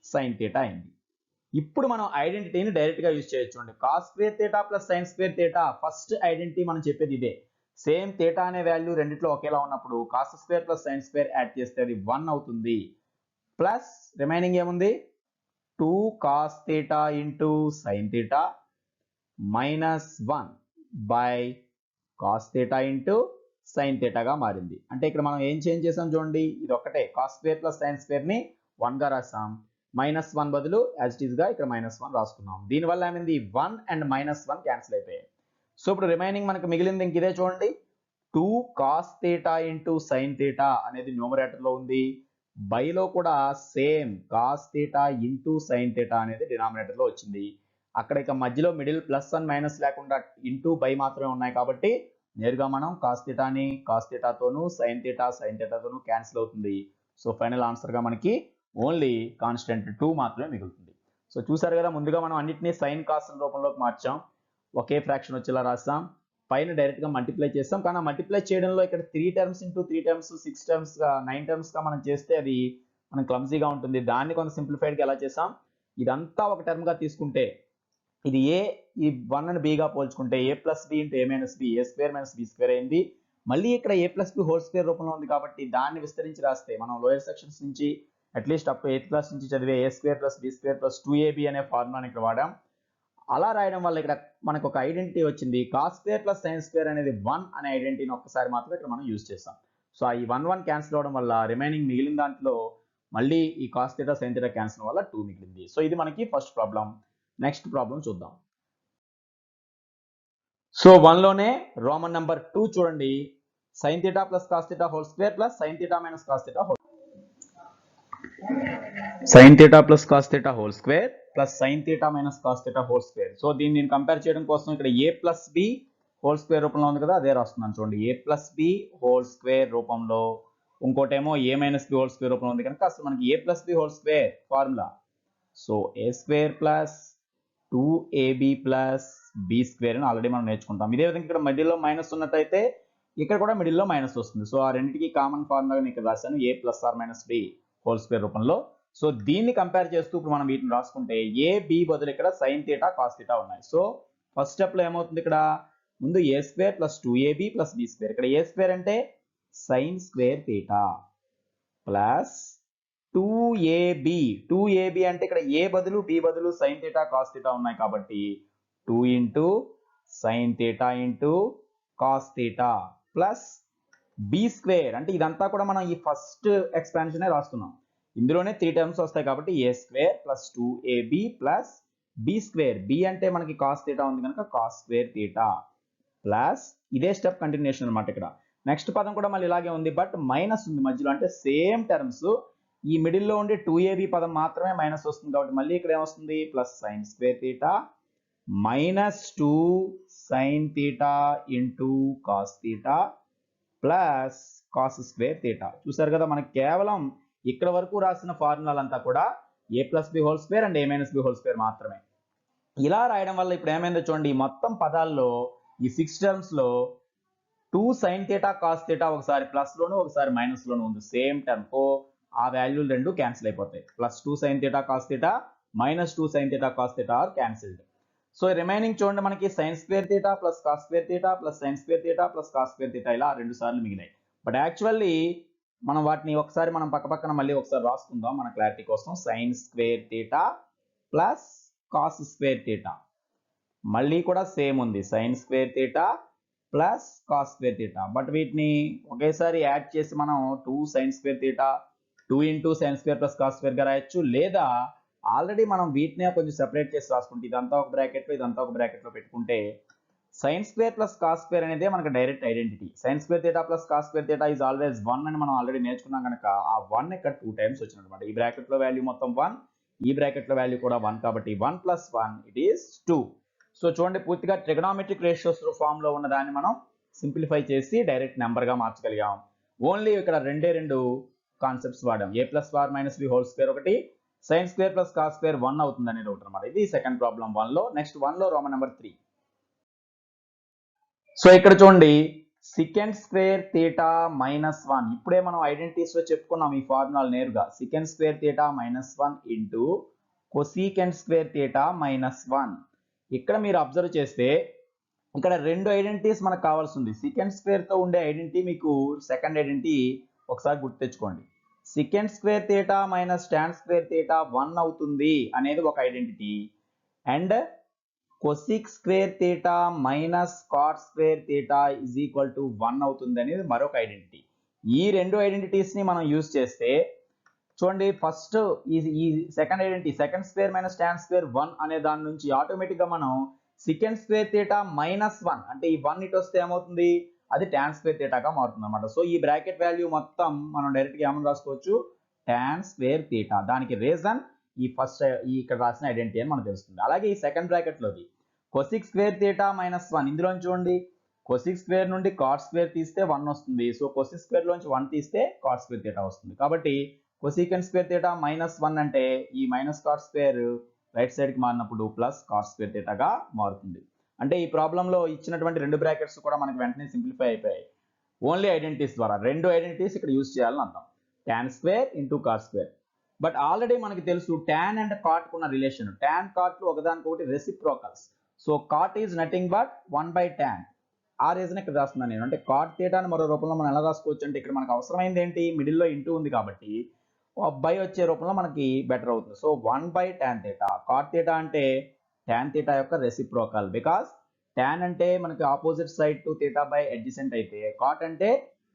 sine theta అయింది. ఇప్పుడు మనం ఐడెంటిటీని డైరెక్ట్ గా యూజ్ చేయొచ్చు అండి. Cos square theta plus sine square theta first identity మనం చెప్పేది ఇదే. సేమ్ థీటా అనే వాల్యూ రెండిట్లో ఒకేలా ఉన్నప్పుడు cos square plus sine square add చేస్తే అది 1 అవుతుంది. ప్లస్ రిమైనింగ్ ఏముంది, 2 cos theta into sine theta -1 by cos theta into sine థీటాగా మారింది. అంటే ఇక్కడ మనం ఏం చేంజ్ చేసాం చూడండి, ఇది ఒక్కటే cos square plus sine square ని 1 గా రాసాం, -1 బదులు యాజ్ ఇట్ ఈస్ గా ఇక్కడ -1 రాసుకున్నాం. దీనివల్ల ఏమైంది, 1 అండ్ -1 క్యాన్సిల్ అయిపోయాయి. సో ఇప్పుడు రిమైనింగ్ మనకు మిగిలింది ఇంక ఇదే చూడండి, 2 cos theta into sine theta అనేది న్యూమరేటర్ లో ఉంది, బైలో కూడా same cos theta into sine theta అనేది డినామినేటర్ లో వచ్చింది. అక్కడ ఇక మధ్యలో మిడిల్ +1 మైనస్ లేకుండా ఇంటూ బై మాత్రమే ఉన్నాయి కాబట్టి నేరుగా మనం కాస్ థీటాని కాస్ థీటాతోను సైన్ థీటాతోను క్యాన్సిల్ అవుతుంది. సో ఫైనల్ ఆన్సర్ గా మనకి ఓన్లీ కాన్స్టెంట్ 2 మాత్రమే మిగులుతుంది. సో చూసారు కదా, ముందుగా మనం అన్నిటినీ సైన్ కాస్ రూపంలోకి మార్చాం, ఒకే ఫ్రాక్షన్ వచ్చేలా రాస్తాం, పైన డైరెక్ట్ గా మల్టిప్లై చేస్తాం. కానీ మల్టిప్లై చేయడంలో ఇక్కడ 3 టర్మ్స్ ఇంటూ 3 టర్మ్స్ 6 టర్మ్స్ గా 9 టర్మ్స్ గా మనం చేస్తే అది మనం క్లమ్జీగా ఉంటుంది. దాన్ని కొంత సింప్లిఫైడ్ గా ఎలా చేసాం, ఇదంతా ఒక టర్మ్ గా తీసుకుంటే ఇది a, ఈ 1 అని b గా పోల్చుకుంటే a plus B into a minus B a² minus b² అయింది. మళ్ళీ ఇక్కడ a plus B whole square రూపంలో ఉంది కాబట్టి దాన్ని విస్తరించి రాస్తే మనం లోయర్ సెక్షన్స్ నుంచి at least up to 8th class నుంచి చదివే a² plus b² plus 2ab అనే ఫార్ములాని ఇక్కడ వాడాం. అలా రాయడం వల్ల ఇక్కడ మనకు ఒక ఐడెంటిటీ వచ్చింది, cos square plus sine square అనేది 1 అనే ఐడెంటిటీని ఒక్కసారి మాత్రం ఇక్కడ మనం యూజ్ చేస్తాం. సో ఈ 1 క్యాన్సిల్ అవడం వల్ల రిమైనింగ్ మిగిలిన దాంట్లో మళ్ళీ ఈ cos theta sine theta cancel వల్ల 2 మిగిలింది. సో ఇది మనకి ఫస్ట్ ప్రాబ్లం. నెక్స్ట్ ప్రాబ్లం చూద్దాం. సో 1 లోనే రోమన్ నెంబర్ 2 చూడండి, sine theta plus cos theta whole square plus sine theta minus cos theta whole sine theta plus cos theta whole square plus sine theta minus cos theta whole square. So దీన్ని నేను compare చేయడం కోసం ఇక్కడ a plus B whole square రూపంలో ఉంది కదా, అదే రాస్తున్నాను చూడండి, a plus B whole square రూపంలో, ఇంకోటేమో a minus B whole square రూపంలో ఉంది కనుక అసలు మనకి a plus B whole square formula, so a² plus 2ab plus b² అని ఆల్రెడీ మనం నేర్చుకుంటాం. ఇదే విధంగా ఇక్కడ మిడిల్లో మైనస్ ఉన్నట్టయితే ఇక్కడ కూడా మిడిల్లో మైనస్ వస్తుంది. సో ఆ రెండింటికి కామన్ ఫార్ములా నేను ఇక్కడ రాశాను, a plus or minus b whole square రూపంలో. సో దీన్ని కంపేర్ చేస్తూ ఇప్పుడు మనం వీటిని రాసుకుంటే a b బదులు ఇక్కడ సైన్ థీటా కాస్ థీటా ఉన్నాయి. సో ఫస్ట్ స్టెప్ లో ఏమవుతుంది, ఇక్కడ ముందు a² plus 2ab plus b², ఇక్కడ a² అంటే sign square theta plus 2ab అంటే ఇక్కడ a బదులు b బదులు సైన్ థీటా కాస్ థీటా ఉన్నాయి కాబట్టి 2 into sine theta into cos theta plus B square, అంటే ఇదంతా కూడా మనం ఈ ఫస్ట్ ఎక్స్పాన్షనే రాస్తున్నాం. ఇందులోనే 3 టర్మ్స్ వస్తాయి కాబట్టి A square plus 2ab plus B square. B అంటే మనకి కాస్ థీటా ఉంది కనుక కాస్ స్క్వేర్ థీటా ప్లస్ ఇదే స్టెప్ కంటిన్యూషన్ అనమాట. ఇక్కడ నెక్స్ట్ పదం కూడా మళ్ళీ ఇలాగే ఉంది, బట్ మైనస్ ఉంది మధ్యలో, అంటే సేమ్ టర్మ్స్. ఈ మిడిల్లో ఉండే 2ab పదం మాత్రమే మైనస్ వస్తుంది కాబట్టి మళ్ళీ ఇక్కడ ఏమొస్తుంది plus sine square theta minus 2 sine theta into cos theta plus cos square theta. చూసారు కదా, మనకి కేవలం ఇక్కడ వరకు రాసిన ఫార్ములాలంతా కూడా A plus B whole square and A minus B whole square మాత్రమే. ఇలా రాయడం వల్ల ఇప్పుడు ఏమైందో చూడండి, ఈ మొత్తం పదాల్లో ఈ 6 టర్మ్స్ లో 2 సైన్ థీటా కాస్ థీటా ఒకసారి ప్లస్ లోను ఒకసారి మైనస్ లోను ఉంది సేమ్ టర్మ్. ఆ వాల్యూలు రెండు క్యాన్సిల్ అయిపోతాయి. Plus 2 sine theta cos theta minus 2 sine theta cos theta are cancelled. So remaining చూడండి, మనకి sine square theta plus cos square theta plus sine square theta plus cos square theta ఇలా 2 సార్లు మిగిలాయి. But actually మనం వాటిని ఒకసారి మనం పక్కన మళ్ళీ ఒకసారి రాసుకుందాం మన క్లారిటీ కోసం. Sign square theta plus cos square theta మళ్ళీ కూడా సేమ్ ఉంది, sign square theta plus cos square theta. But వీటిని ఒకేసారి యాడ్ చేసి మనం 2 sign square theta 2 into sign square plus cos square గా రాయొచ్చు, లేదా ఆల్రెడీ మనం వీటినే కొంచెం సెపరేట్ చేసి రాసుకుంటే ఇదంతా ఒక బ్రాకెట్లో ఇదంతా ఒక బ్రాకెట్లో పెట్టుకుంటే sign square plus cos square అనేది మనకు direct identity. Sign square theta plus cos square theta is always 1 అని మనం ఆల్రెడీ నేర్చుకున్నాం కనుక ఆ 1 ఇక్కడ 2 టైమ్స్ వచ్చినమాట. ఈ బ్రాకెట్లో వాల్యూ మొత్తం 1, ఈ బ్రాకెట్లో వాల్యూ కూడా 1 కాబట్టి 1 ప్లస్ 1 ఇట్ ఈస్ 2. సో చూడండి, పూర్తిగా ట్రిగనామెట్రిక్ రేషియోస్ ఫామ్ లో ఉన్న దాన్ని మనం సింప్లిఫై చేసి డైరెక్ట్ నెంబర్ గా మార్చగలిగాం. ఓన్లీ ఇక్కడ రెండు కాన్సెప్ట్స్ వాడాం. A plus or minus B whole square ఒకటి, sine square plus cos square 1 అవుతుంది అనేది ఒకటి అనమాట. ఇది సెకండ్ ప్రాబ్లం 1 లో. నెక్స్ట్ 1 లో రోమన్ నెంబర్ 3. సో ఇక్కడ చూడండి, సెకండ్ స్క్వేర్ థీటా మైనస్ 1, ఇప్పుడే మనం ఐడెంటిటీస్ లో చెప్పుకున్నాం ఈ ఫార్ములా నేరుగా. Second square theta minus 1 into కొసీకెండ్ square theta minus 1. ఇక్కడ మీరు అబ్జర్వ్ చేస్తే ఇక్కడ రెండు ఐడెంటిటీస్ మనకు కావాల్సి ఉంది. సెకండ్ స్క్వేర్ తో ఉండే ఐడెంటిటీ మీకు సెకండ్ ఐడెంటిటీ ఒకసారి గుర్తు తెచ్చుకోండి. Secant square theta minus tan square theta 1 అవుతుంది అనేది ఒక identity, and cosec square theta minus cot square theta is equal to 1 అవుతుంది అనేది మరొక ఐడెంటిటీ. ఈ రెండు ఐడెంటిటీస్ ని మనం యూజ్ చేస్తే చూడండి, ఫస్ట్ ఈ second identity second square minus tan square 1 అనే దాని నుంచి ఆటోమేటిక్ గా మనం సెకండ్ స్క్వేర్ థీటా మైనస్ 1 అంటే ఈ 1 ఇటు వస్తే ఏమవుతుంది, అది టాన్ స్క్వేర్ థీటాగా మారుతుంది అనమాట. సో ఈ బ్రాకెట్ వాల్యూ మొత్తం మనం డైరెక్ట్ గా ఏమని రాసుకోవచ్చు, టాన్ స్క్వేర్ థీటా. దానికి రీజన్ ఈ ఫస్ట్ ఇక్కడ రాసిన ఐడెంటిటీ అని మనకు తెలుస్తుంది. అలాగే ఈ సెకండ్ బ్రాకెట్ లోది కొసిక్ స్క్వేర్ థీటా మైనస్ 1, ఇందులో చూడండి కొసిక్ స్క్వేర్ నుండి కాట్ స్క్వేర్ తీస్తే 1 వస్తుంది. సో కొసిక్ స్క్వేర్ లోంచి 1 తీస్తే కాట్ స్క్వేర్ థీటా వస్తుంది. కాబట్టి కొసికెండ్ స్క్వేర్ థీటా మైనస్ 1 అంటే ఈ minus cot square right side కి మారినప్పుడు ప్లస్ కాట్ స్క్వేర్ థీటాగా మారుతుంది. అంటే ఈ ప్రాబ్లం లో ఇచ్చినటువంటి రెండు బ్రాకెట్స్ కూడా మనకి వెంటనే సింప్లిఫై అయిపోయాయి ఓన్లీ ఐడెంటిటీస్ ద్వారా. రెండు ఐడెంటిటీస్ ఇక్కడ యూజ్ చేయాలని అంటాం, tan square into cot square. But already మనకి తెలుసు టాన్ అండ్ కాట్ ఉన్న రిలేషన్. టాన్ కాట్లు ఒకదానికొకటి reciprocals. So cot is nothing but 1/tan. ఆ రీజన్ ఇక్కడ రాస్తున్నాను నేను. అంటే కాట్ థీటాని మరో రూపంలో మనం ఎలా రాసుకోవచ్చు అంటే ఇక్కడ మనకు అవసరమైంది ఏంటి, మిడిల్లో ఇంటూ ఉంది కాబట్టి బై వచ్చే రూపంలో మనకి బెటర్ అవుతుంది. So 1/tan theta. Cot theta అంటే tan theta యొక్క రెసిప్రోకల్. బికాస్ tan అంటే మనకి opposite side to theta by adjacent అయితే కాట్ అంటే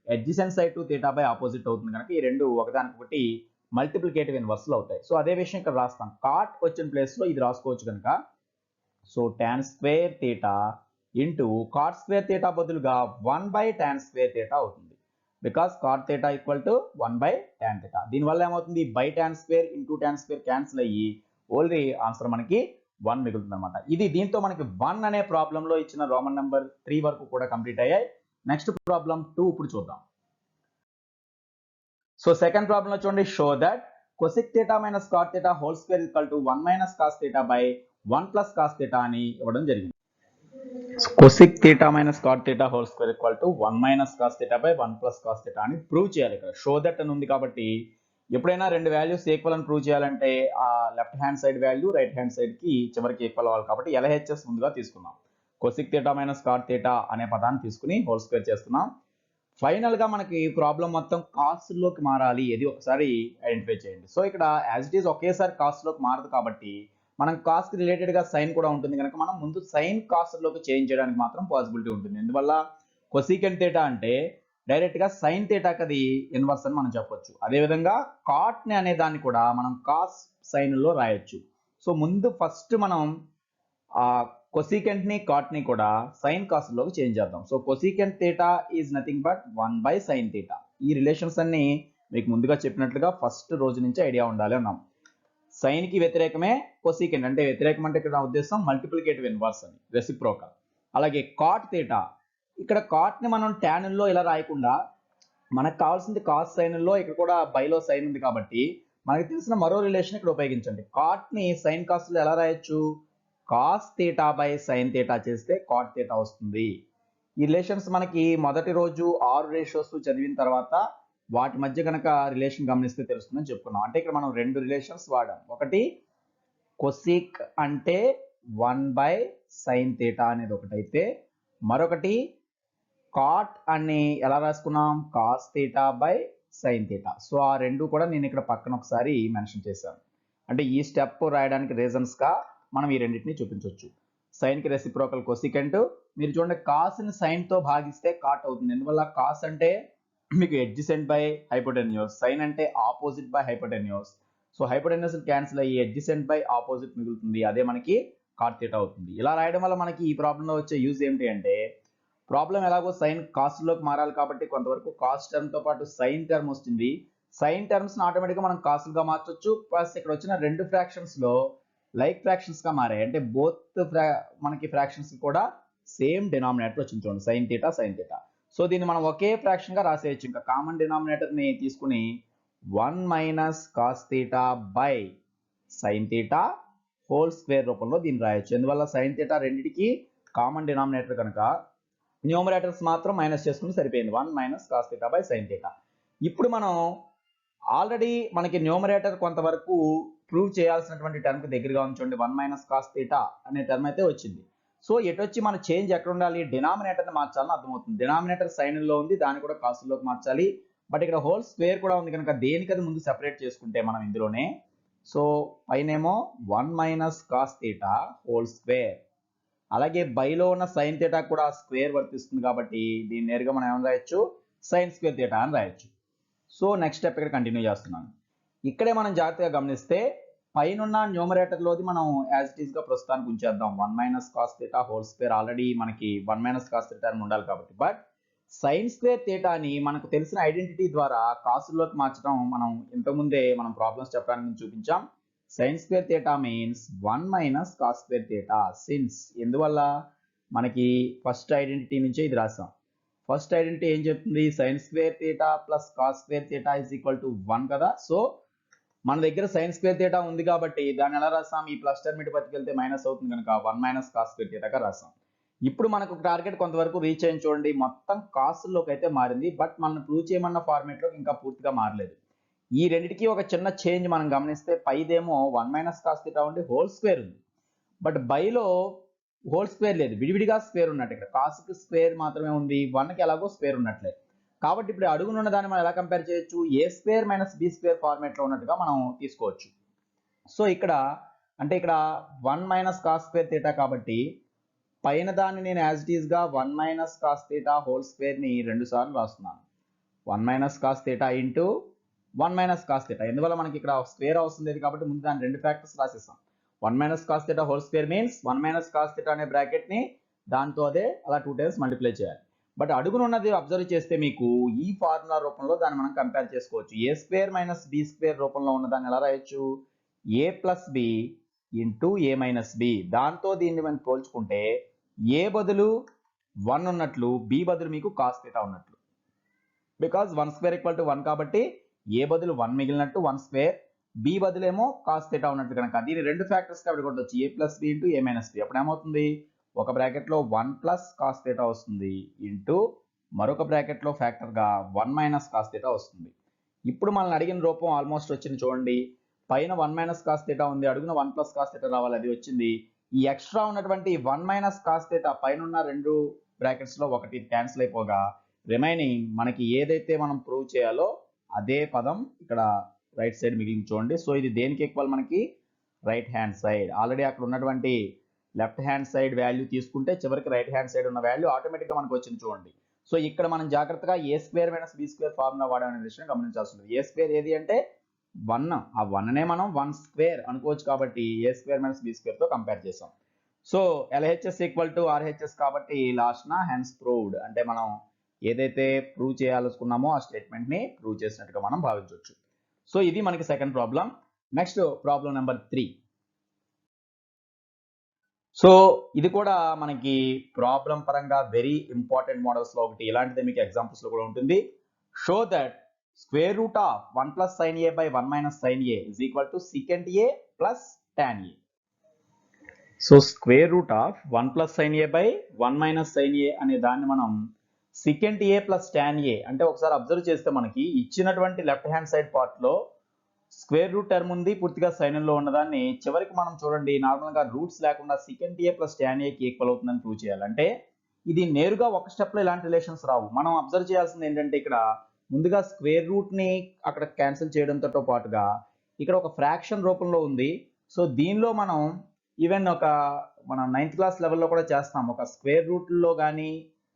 adjacent side to theta by opposite అవుతుంది కనుక ఈ రెండు ఒకదానికొకటి మల్టిప్లికేటివ్ ఇన్వర్స్ లో అవుతాయి. సో అదే విషయం ఇక్కడ రాస్తాం, కాట్ వచ్చిన ప్లేస్ లో ఇది రాసుకోవచ్చు కనుక. So tan square theta into cot square theta బదులుగా 1/tan స్క్వేర్ థీటా అవుతుంది. Because cot theta equal to 1/tan theta. దీనివల్ల ఏమవుతుంది, by tan square into tan square cancel అయ్యి ఓన్లీ ఆన్సర్ మనకి 1 మిగులుతుంది అనమాట. ఇది దీంతో మనకి 1 అనే ప్రాబ్లం లో ఇచ్చిన రోమన్ నెంబర్ 3 వరకు కూడా కంప్లీట్ అయ్యాయి. నెక్స్ట్ ప్రాబ్లం 2 ఇప్పుడు చూద్దాం. సో సెకండ్ ప్రాబ్లం లో చూడండి, show that cosec theta minus cot theta whole square equal to 1 minus cos theta by 1 plus cos theta అని ఇవ్వడం జరిగింది. Cosec theta minus cot theta whole square equal to 1 minus cos theta by 1 plus cos theta అని prove చేయాలి. ఇక్కడ show that అని ఉంది కాబట్టి ఎప్పుడైనా రెండు వాల్యూస్ ఈక్వల్ అని ప్రూవ్ చేయాలంటే ఆ left hand side value right hand side కి చివరికి ఈక్వల్ అవ్వాలి కాబట్టి LHS ముందుగా తీసుకున్నాం. కొసిక్ థీటా మైనస్ కాట్ థీటా అనే పదాన్ని తీసుకుని హోల్ స్క్వేర్ చేస్తున్నాం. ఫైనల్ గా మనకి ప్రాబ్లం మొత్తం కాస్ట్ లోకి మారాలి, ఇది ఒకసారి ఐడెంటిఫై చేయండి. సో ఇక్కడ యాజ్ ఇట్ ఈస్ ఒకేసారి కాస్ట్ లోకి మారదు కాబట్టి మనం కాస్ కి రిలేటెడ్ గా సైన్ కూడా ఉంటుంది కనుక మనం ముందు సైన్ కాస్ లోకి చేంజ్ చేయడానికి మాత్రం పాసిబిలిటీ ఉంటుంది. ఎందువల్ల కొసీకెంట్ థీటా అంటే డైరెక్ట్ గా సైన్ థీటాకి అది ఇన్వర్స్ అని మనం చెప్పొచ్చు. అదేవిధంగా కాట్ ని అనే దాన్ని కూడా మనం కాస్ సైన్ లో రాయొచ్చు. సో ముందు ఫస్ట్ మనం ఆ కొసీకెంట్ ని కాట్ ని కూడా సైన్ కాస్ లోకి చేంజ్ చేద్దాం. So cosecant theta is nothing but 1/sin theta. ఈ రిలేషన్స్ అన్ని మీకు ముందుగా చెప్పినట్లుగా ఫస్ట్ రోజు నుంచి ఐడియా ఉండాలి అన్నాం. సైన్ కి వ్యతిరేకమే కొసీకెంట్, అంటే వ్యతిరేకం అంటే ఇక్కడ నా ఉద్దేశం మల్టిప్లికేటివ్ ఇన్వర్స్ అని, రెసిప్రోకల్. అలాగే కాట్ థీటా, ఇక్కడ కాట్ ని మనం tan లో ఇలా రాయకుండా మనకు కావాల్సింది కాస్ సైన్ లో, ఇక్కడ కూడా బైలో సైన్ ఉంది కాబట్టి మనకి తెలిసిన మరో రిలేషన్ ఇక్కడ ఉపయోగించండి. కాట్ ని సైన్ కాస్ లో ఎలా రాయొచ్చు, cos theta by sine theta చేస్తే కాట్ థీటా వస్తుంది. ఈ రిలేషన్స్ మనకి మొదటి రోజు 6 రేషియోస్ చదివిన తర్వాత వాటి మధ్య కనుక రిలేషన్ గమనిస్తే తెలుస్తుందని చెప్పుకున్నాం. అంటే ఇక్కడ మనం రెండు రిలేషన్స్ వాడాం. ఒకటి కొసీక్ అంటే 1/sin థీటా అనేది ఒకటైతే, మరొకటి కాట్ అని ఎలా రాసుకున్నాం, cos theta by sine theta. So ఆ రెండు కూడా నేను ఇక్కడ పక్కన ఒకసారి మెన్షన్ చేశాను. అంటే ఈ స్టెప్ రాయడానికి రీజన్స్ గా మనం ఈ రెండింటిని చూపించవచ్చు. సైన్ కి రెసిప్రోకల్ కొసీకెంట్, మీరు చూడండి కాస్ ని సైన్ తో భాగిస్తే కాట్ అవుతుంది. ఎందువల్ల కాస్ అంటే మీకు ఎడ్జసెంట్ బై హైపోటెన్యూస్, సైన్ అంటే opposite by hypotenuse. So hypotenuse cancel అయ్యి ఎడ్జసెంట్ బై ఆపోజిట్ మిగులుతుంది, అదే మనకి కాట్ థీటా అవుతుంది. ఇలా రాయడం వల్ల మనకి ఈ ప్రాబ్లంలో వచ్చే యూజ్ ఏంటి అంటే, ప్రాబ్లం ఎలాగో సైన్ కాస్ట్ లోకి మారాలి కాబట్టి కొంతవరకు కాస్ట్ టర్మ్ తో పాటు సైన్ టర్మ్ వస్తుంది. సైన్ టర్మ్స్ ఆటోమేటిక్ గా మనం కాస్ట్లుగా మార్చొచ్చు. ప్లస్ ఇక్కడ వచ్చిన రెండు ఫ్రాక్షన్స్ లో లైక్ ఫ్రాక్షన్స్ గా మారాయి, అంటే బోత్ మనకి ఫ్రాక్షన్స్ కూడా సేమ్ డినామినేటర్ వచ్చింది. చూడండి sine theta sine theta. So దీన్ని మనం ఒకే ఫ్రాక్షన్ గా రాసేయచ్చు. ఇంకా కామన్ డినామినేటర్ ని తీసుకుని 1 - cos theta by sine theta whole square రూపంలో దీన్ని రాయొచ్చు. ఎందువల్ల సైన్ థీటా రెండింటికి కామన్ డినామినేటర్ కనుక న్యూమరేటర్స్ మాత్రం మైనస్ చేసుకుని సరిపోయింది. 1 - cos theta by sine theta. ఇప్పుడు మనం ఆల్రెడీ మనకి న్యూమరేటర్ కొంతవరకు ప్రూవ్ చేయాల్సినటువంటి టర్మ్ కి దగ్గరగా ఉంచండి. 1 - cos థీటా అనే టర్మ్ అయితే వచ్చింది. సో ఎటు వచ్చి మన చేంజ్ ఎక్కడ ఉండాలి, డినామినేటర్ ని మార్చాలని అర్థమవుతుంది. డినామినేటర్ సైన్ లో ఉంది, దాన్ని కూడా కాస్ లోకి మార్చాలి. బట్ ఇక్కడ హోల్ స్క్వేర్ కూడా ఉంది కనుక దేనికి అది ముందు సెపరేట్ చేసుకుంటే మనం ఇందులోనే. సో పైనేమో 1 - cos థీటా హోల్ స్క్వేర్, అలాగే బైలో ఉన్న సైన్ థీటా కూడా స్క్వేర్ వర్తిస్తుంది కాబట్టి దీన్ని నేరుగా మనం ఏమని రాయొచ్చు, సైన్ స్క్వేర్ థీటా అని రాయొచ్చు. సో నెక్స్ట్ స్టెప్ ఇక్కడ కంటిన్యూ చేస్తున్నాను. ఇక్కడే మనం జాగ్రత్తగా గమనిస్తే పైన న్యూమరేటర్ లోది మనం యాజ్ ఇట్ ఈస్ గా ప్రస్తుతానికి ఉంచేద్దాం. 1 - cos theta whole square, already మనకి 1 - cos థీటా అని ఉండాలి కాబట్టి. బట్ సైన్ స్క్వేర్ థీటాని మనకు తెలిసిన ఐడెంటిటీ ద్వారా కాసుల్లోకి మార్చడం మనం ఇంతకుముందే మనం ప్రాబ్లమ్స్ చెప్పడానికి చూపించాం. Sign square theta means 1 - cos square theta. Since ఎందువల్ల మనకి ఫస్ట్ ఐడెంటిటీ నుంచే ఇది రాసాం. ఫస్ట్ ఐడెంటిటీ ఏం చెప్తుంది, sign square theta plus cos square theta is equal to 1 కదా. సో మన దగ్గర సైన్ స్క్వేర్ థీటా ఉంది కాబట్టి దాన్ని ఎలా రాసాం, ఈ ప్లస్ టర్మ్ ఇటు పట్టుకెళ్తే మైనస్ అవుతుంది కనుక 1 - cos స్క్వేర్ థీటాగా రాసాం. ఇప్పుడు మనకు టార్గెట్ కొంతవరకు రీచ్ అయ్యి చూడండి, మొత్తం కాసుల్లోకి అయితే మారింది. బట్ మనం ప్రూవ్ చేయమన్న ఫార్మేట్ లోకి ఇంకా పూర్తిగా మారలేదు. ఈ రెండింటికి ఒక చిన్న చేంజ్ మనం గమనిస్తే, పైదేమో 1 - cos థీటా ఉండి హోల్ స్క్వేర్ ఉంది, బట్ బైలో హోల్ స్క్వేర్ లేదు, విడివిడిగా స్క్వేర్ ఉన్నట్టు. ఇక్కడ కాస్ కి స్క్వేర్ మాత్రమే ఉంది, 1 కి ఎలాగో స్క్వేర్ ఉన్నట్లే. కాబట్టి ఇప్పుడు అడుగునున్న దాన్ని మనం ఎలా కంపేర్ చేయొచ్చు, A square minus B square format లో ఉన్నట్టుగా మనం తీసుకోవచ్చు. సో ఇక్కడ అంటే ఇక్కడ 1 - cos స్క్వేర్ థీటా కాబట్టి పైన దాన్ని నేను యాజ్ ఇట్ ఈస్ గా 1 - cos థీటా హోల్ స్క్వేర్ ని 2 సార్లు రాస్తున్నాను. 1 - cos theta into 1 - cos theta. ఎందువల్ల మనకి ఇక్కడ స్క్వేర్ అవసరం లేదు కాబట్టి ముందు దాని రెండు ఫ్యాక్టర్స్ రాసేసాం. 1 - cos theta whole square means 1 - cos theta అనే బ్రాకెట్ ని దాంతో అదే అలా 2 టైమ్స్ మల్టిప్లై చేయాలి. బట్ అడుగునున్నది అబ్జర్వ్ చేస్తే మీకు ఈ ఫార్ములా రూపంలో దాన్ని మనం కంపేర్ చేసుకోవచ్చు. A square minus B square రూపంలో ఉన్న దాన్ని ఎలా రాయొచ్చు, A plus B into A minus B. దాంతో దీన్ని మనం పోల్చుకుంటే ఏ బదులు 1 ఉన్నట్లు, బి బదులు మీకు కాస్ థీటా ఉన్నట్లు. బికాజ్ 1 స్క్వేర్ ఈక్వల్ టు 1 కాబట్టి ఏ బదులు 1 మిగిలినట్టు 1 స్క్వేర్, బి బదులేమో కాస్ థీటా ఉన్నట్టు కనుక దీని రెండు ఫ్యాక్టర్స్ గా విడగొట్టవచ్చు, ఏ plus B into A minus B. అప్పుడు ఏమవుతుంది, ఒక బ్రాకెట్ లో 1 + cos థీటా వస్తుంది ఇంటూ మరొక బ్రాకెట్ లో ఫ్యాక్టర్ గా 1 - cos థీటా వస్తుంది. ఇప్పుడు మనల్ని అడిగిన రూపం ఆల్మోస్ట్ వచ్చింది చూడండి. పైన 1 - cos థీటా ఉంది, అడుగున 1 + cos థీటా రావాలి, అది వచ్చింది. ఈ ఎక్స్ట్రా ఉన్నటువంటి 1 - cos థీటా పైన ఉన్న రెండు బ్రాకెట్స్ లో ఒకటి క్యాన్సిల్ అయిపోగా రిమైనింగ్ మనకి ఏదైతే మనం ప్రూవ్ చేయాలో అదే పదం ఇక్కడ రైట్ సైడ్ మిగిలింది చూడండి. సో ఇది దేనికి ఈక్వల్, మనకి రైట్ హ్యాండ్ సైడ్. ఆల్రెడీ అక్కడ ఉన్నటువంటి లెఫ్ట్ హ్యాండ్ సైడ్ వాల్యూ తీసుకుంటే చివరికి రైట్ హ్యాండ్ సైడ్ ఉన్న వాల్యూ ఆటోమేటిక్గా మనకు వచ్చింది చూడండి. సో ఇక్కడ మనం జాగ్రత్తగా A square minus B square formula వాడమనే విషయం గమనించాల్సి ఉంటుంది. ఏ స్క్వేర్ ఏది అంటే 1, ఆ 1నే మనం 1 స్క్వేర్ అనుకోవచ్చు కాబట్టి A square minus B స్క్వేర్తో compare చేసాం. So LHS equal to RHS కాబట్టి లాస్ట్న హెన్స్ ప్రూవ్డ్, అంటే మనం ఏదైతే ప్రూవ్ చేయాలనుకున్నామో ఆ స్టేట్మెంట్ని ప్రూవ్ చేసినట్టుగా మనం భావించవచ్చు. సో ఇది మనకి second problem. Next problem number 3. So ఇది కూడా మనకి ప్రాబ్లం పరంగా వెరీ ఇంపార్టెంట్ మోడల్స్లో ఒకటి. ఇలాంటిదే మీకు ఎగ్జాంపుల్స్లో కూడా ఉంటుంది. Show that square root of 1 plus sine A by 1 minus sine A is equal to secant A plus tan A. So square root of 1 plus sine A by 1 minus sine A అనే దాన్ని మనం secant A plus tan A అంటే ఒకసారి observe చేస్తే మనకి ఇచ్చినటువంటి left hand side పార్ట్లో square root term ఉంది, పూర్తిగా సైన్లో ఉన్నదాన్ని చివరికి మనం చూడండి నార్మల్గా రూట్స్ లేకుండా సీకెంట్ ఏ ప్లస్ టాన్ ఏకి ఈక్వల్ అవుతుందని ప్రూవ్ చేయాలంటే ఇది నేరుగా ఒక స్టెప్లో ఇలాంటి రిలేషన్స్ రావు. మనం అబ్జర్వ్ చేయాల్సింది ఏంటంటే ఇక్కడ ముందుగా స్క్వేర్ రూట్ని అక్కడ క్యాన్సిల్ చేయడంతో పాటుగా ఇక్కడ ఒక ఫ్రాక్షన్ రూపంలో ఉంది. సో దీనిలో మనం ఈవెన్ మనం 9th క్లాస్ లెవెల్లో కూడా చేస్తాం. ఒక స్క్వేర్ రూట్లో కానీ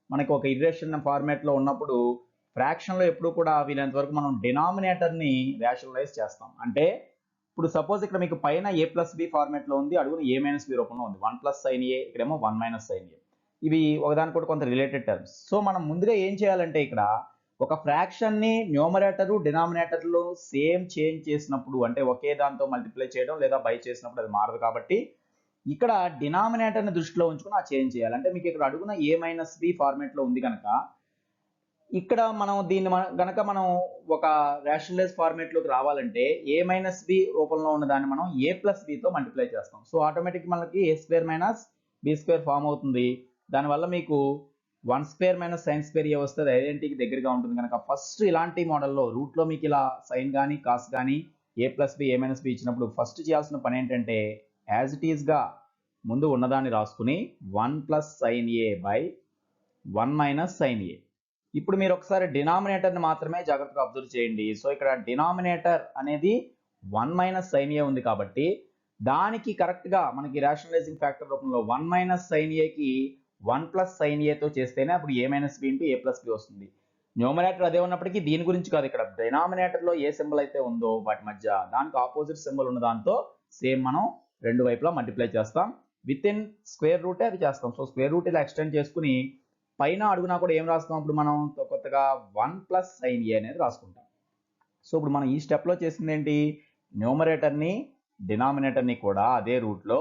మనకి ఒక ఇర్రేషన్ ఫార్మేట్లో ఉన్నప్పుడు ఫ్రాక్షన్లో ఎప్పుడు కూడా వీలైనంత వరకు మనం డినామినేటర్ని రేషనలైజ్ చేస్తాం. అంటే ఇప్పుడు సపోజ్ ఇక్కడ మీకు పైన ఏ ప్లస్ బి ఫార్మేట్లో ఉంది, అడుగున ఏ మైనస్ బి రూపంలో ఉంది. 1 ప్లస్ సైన్ ఏ, ఇక్కడేమో 1 మైనస్ సైన్ ఏ. ఇవి ఒకదానికి కూడా కొంత రిలేటెడ్ టర్మ్స్. సో మనం ముందుగా ఏం చేయాలంటే ఇక్కడ ఒక ఫ్రాక్షన్ని న్యూమరేటరు డినామినేటర్లో సేమ్ చేంజ్ చేసినప్పుడు, అంటే ఒకే దాంతో మల్టిప్లై చేయడం లేదా బై చేసినప్పుడు అది మారదు కాబట్టి ఇక్కడ డినామినేటర్ని దృష్టిలో ఉంచుకుని ఆ చేంజ్ చేయాలి. అంటే మీకు ఇక్కడ అడుగున ఏ మైనస్ బి ఫార్మేట్లో ఉంది కనుక ఇక్కడ మనం దీన్ని గనక మనం ఒక రేషనలైజ్ ఫార్మేట్లోకి రావాలంటే ఏ మైనస్ బి రూపంలో ఉన్న దాన్ని మనం ఏ ప్లస్ బితో మల్టిప్లై చేస్తాం. సో ఆటోమేటిక్ మనకి A square minus B square form అవుతుంది. దానివల్ల మీకు 1 square minus sine square A వస్తుంది, ఐడెంటిటీకి దగ్గరగా ఉంటుంది కనుక ఫస్ట్ ఇలాంటి మోడల్లో రూట్లో మీకు ఇలా సైన్ కానీ కాస్ కానీ ఏ ప్లస్ బి ఏ మైనస్ బి ఇచ్చినప్పుడు ఫస్ట్ చేయాల్సిన పని ఏంటంటే యాజ్ ఇట్ ఈస్గా ముందు ఉన్నదాన్ని రాసుకుని 1 plus sine A by 1 minus sine A. ఇప్పుడు మీరు ఒకసారి డినామినేటర్ని మాత్రమే జాగ్రత్తగా అబ్జర్వ్ చేయండి. సో ఇక్కడ డినామినేటర్ అనేది 1 మైనస్ సైన్ ఏ ఉంది కాబట్టి దానికి కరెక్ట్గా మనకి రేషనలైజింగ్ ఫ్యాక్టర్ రూపంలో 1 మైనస్ సైన్ ఏకి 1 ప్లస్ సైన్ ఏతో చేస్తేనే అప్పుడు ఏ మైనస్ బి ఇంటూ ఏ ప్లస్ బి వస్తుంది. న్యూమరేటర్ అదే ఉన్నప్పటికీ దీని గురించి కాదు, ఇక్కడ డినామినేటర్లో ఏ సింబల్ అయితే ఉందో వాటి మధ్య దానికి ఆపోజిట్ సింబల్ ఉన్న దాంతో సేమ్ మనం రెండు వైపులా మల్టిప్లై చేస్తాం. విత్ ఇన్ స్క్వేర్ రూటే అది చేస్తాం. సో స్క్వేర్ రూట్ ఇలా ఎక్స్టెండ్ చేసుకుని పైన అడుగునా కూడా ఏం రాస్తాం, అప్పుడు మనం కొత్తగా 1 ప్లస్ సైన్ ఏ అనేది రాసుకుంటాం. సో ఇప్పుడు మనం ఈ స్టెప్లో చేసింది ఏంటి, న్యూమరేటర్ని డినామినేటర్ని కూడా అదే రూట్లో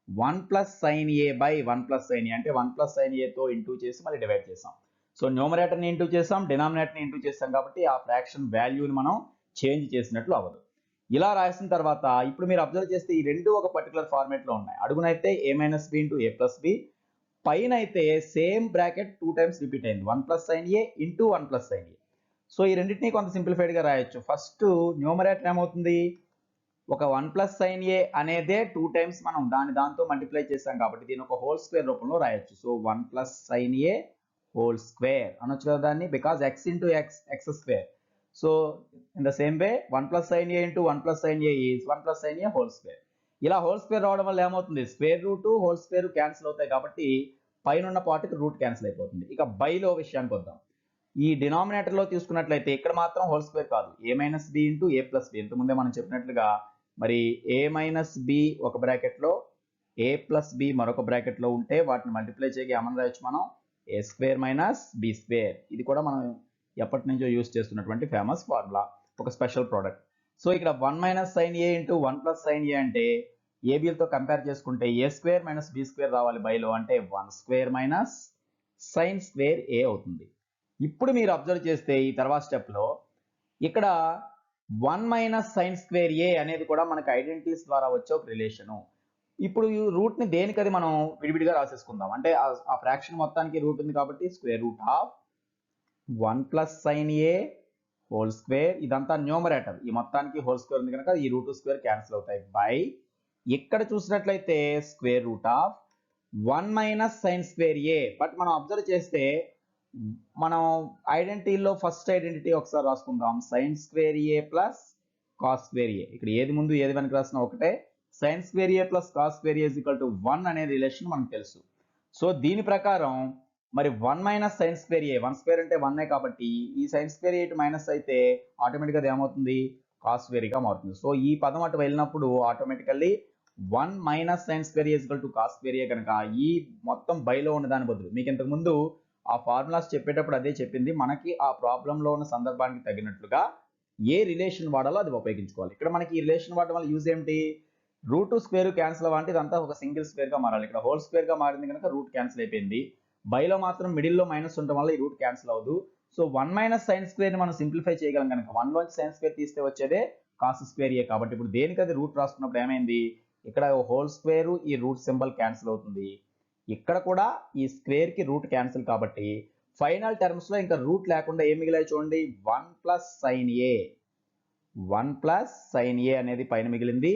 1 plus sine A by 1 plus sine A అంటే 1 ప్లస్ సైన్ ఏతో ఇంటూ చేసి మళ్ళీ డివైడ్ చేసాం. సో న్యూమరేటర్ని ఇంటూ చేసాం, డినామినేటర్ని ఇంటూ చేసాం కాబట్టి ఆ ఫ్రాక్షన్ వాల్యూని మనం చేంజ్ చేసినట్లు అవ్వదు. ఇలా రాసిన తర్వాత ఇప్పుడు మీరు అబ్జర్వ్ చేస్తే ఈ రెండు ఒక పర్టికులర్ ఫార్మేట్లో ఉన్నాయి. అడుగునైతే ఏ మైనస్ బి ఇంటూ ఏ ప్లస్ బి, పైన అయితే సేమ్ బ్రాకెట్ 2 టైమ్స్ రిపీట్ అయింది 1 plus sine A into 1 plus sine A. So ఈ రెండింటినీ కొంత సింప్లిఫైడ్గా రాయొచ్చు. ఫస్ట్ న్యూమరేటర్ ఏమవుతుంది, ఒక 1 ప్లస్ సైన్ ఏ అనేదే 2 టైమ్స్ మనం దాంతో మల్టిప్లై చేసాం కాబట్టి దీని ఒక హోల్ స్క్వేర్ రూపంలో రాయొచ్చు. సో 1 ప్లస్ సైన్ ఏ హోల్ స్క్వేర్ అనొచ్చు కదా దాన్ని, because X into X square. So in the same way 1 plus sine A into 1 plus sine A is 1 plus sine A whole square. ఇలా హోల్ స్క్వేర్ రావడం వల్ల ఏమవుతుంది, square root whole square cancel అవుతాయి కాబట్టి పైన ఉన్న పార్ట్కి రూట్ క్యాన్సిల్ అయిపోతుంది. ఇక బైలో విషయానికి వద్దాం. ఈ డినామినేటర్లో తీసుకున్నట్లయితే ఇక్కడ మాత్రం హోల్ స్క్వేర్ కాదు, ఏ మైనస్ బి ఇంటూ ఏ ప్లస్ బి. ఇంతకుముందే మనం చెప్పినట్లుగా మరి ఏ మైనస్ బి ఒక బ్రాకెట్లో ఏ ప్లస్ బి మరొక బ్రాకెట్లో ఉంటే వాటిని మల్టిప్లై చేయగా ఏమని రాయొచ్చు మనం, ఏ స్క్వేర్ మైనస్ బి స్క్వేర్. ఇది కూడా మనం ఎప్పటి నుంచో యూజ్ చేస్తున్నటువంటి ఫేమస్ ఫార్ములా, ఒక స్పెషల్ ప్రోడక్ట్. సో ఇక్కడ 1 minus sine A into 1 plus sine A అంటే ఏబిలతో కంపేర్ చేసుకుంటే ఏ స్క్వేర్ మైనస్ బి స్క్వేర్ రావాలి బైలో, అంటే 1 స్క్వేర్ మైనస్ సైన్ స్క్వేర్ ఏ అవుతుంది. ఇప్పుడు మీరు అబ్జర్వ్ చేస్తే ఈ తర్వాత స్టెప్లో ఇక్కడ 1 మైనస్ సైన్ స్క్వేర్ ఏ అనేది కూడా మనకి ఐడెంటిటీస్ ద్వారా వచ్చే ఒక రిలేషను. ఇప్పుడు ఈ రూట్ని దేనికది మనం విడివిడిగా రాసేసుకుందాం. అంటే ఆ ఫ్రాక్షన్ మొత్తానికి రూట్ ఉంది కాబట్టి square root of 1 plus sine A whole square, ఇదంతా న్యూమరేటర్, ఈ మొత్తానికి హోల్ స్క్వేర్ ఉంది కనుక ఈ రూట్ స్క్వేర్ క్యాన్సిల్ అవుతాయి, బై ఇక్కడ చూసినట్లయితే square root of 1 minus sine square A. But మనం అబ్జర్వ్ చేస్తే మనం ఐడెంటిటీలో ఫస్ట్ ఐడెంటిటీ ఒకసారి రాసుకుందాం, సైన్ స్క్వేర్ ఏ ప్లస్ కాస్ స్క్వేర్ ఏ. ఇక్కడ ఏది ముందు ఏది వెనక రాసినా ఒకటే, sign square A plus cos square A is equal to 1 అనే రిలేషన్ మనకు తెలుసు. సో దీని ప్రకారం మరి 1 minus sine square A, 1 square అంటే 1 కాబట్టి ఈ సైన్ స్క్వేర్ ఏ మైనస్ అయితే ఆటోమేటిక్గా అది ఏమవుతుంది, కాస్ స్క్వేర్ గా మారుతుంది. సో ఈ పదం అటు వెళ్ళినప్పుడు automatically 1 minus sine square A is equal to cos square A కనుక ఈ మొత్తం బైలో ఉన్న దాని బదులు మీకు ఇంతకు ముందు ఆ ఫార్ములాస్ చెప్పేటప్పుడు అదే చెప్పింది, మనకి ఆ ప్రాబ్లంలో ఉన్న సందర్భానికి తగినట్లుగా ఏ రిలేషన్ వాడాలో అది ఉపయోగించుకోవాలి. ఇక్కడ మనకి ఈ రిలేషన్ వాడడం వల్ల యూజ్ ఏంటి, రూట్ స్క్వేర్ క్యాన్సిల్ అవ్వాలంటే ఇదంతా ఒక సింగిల్ స్క్వేర్ గా మారాలి. ఇక్కడ హోల్ స్క్వేర్ గా మారింది కనుక రూట్ క్యాన్సిల్ అయిపోయింది. బైలో మాత్రం మిడిల్లో మైనస్ ఉండడం వల్ల ఈ రూట్ క్యాన్సిల్ అవ్వదు. సో 1 మైనస్ సైన్ స్క్వేర్ ని మనం సింప్లిఫై చేయగలం కనుక 1 లోంచి సైన్ స్క్వేర్ తీస్తే వచ్చేదే కాస్ స్క్వేర్ ఏ. కాబట్టి ఇప్పుడు దేనికి అది రూట్ రాసుకున్నప్పుడు ఏమైంది, ఇక్కడ హోల్ స్క్వేర్ ఈ రూట్ సింబల్ క్యాన్సిల్ అవుతుంది, ఇక్కడ కూడా ఈ స్క్వేర్ కి రూట్ క్యాన్సిల్. కాబట్టి ఫైనల్ టర్మ్స్ లో ఇంకా రూట్ లేకుండా ఏం మిగిలాయి చూడండి, 1 ప్లస్ సైన్ ఏ, 1 ప్లస్ సైన్ ఏ అనేది పైన మిగిలింది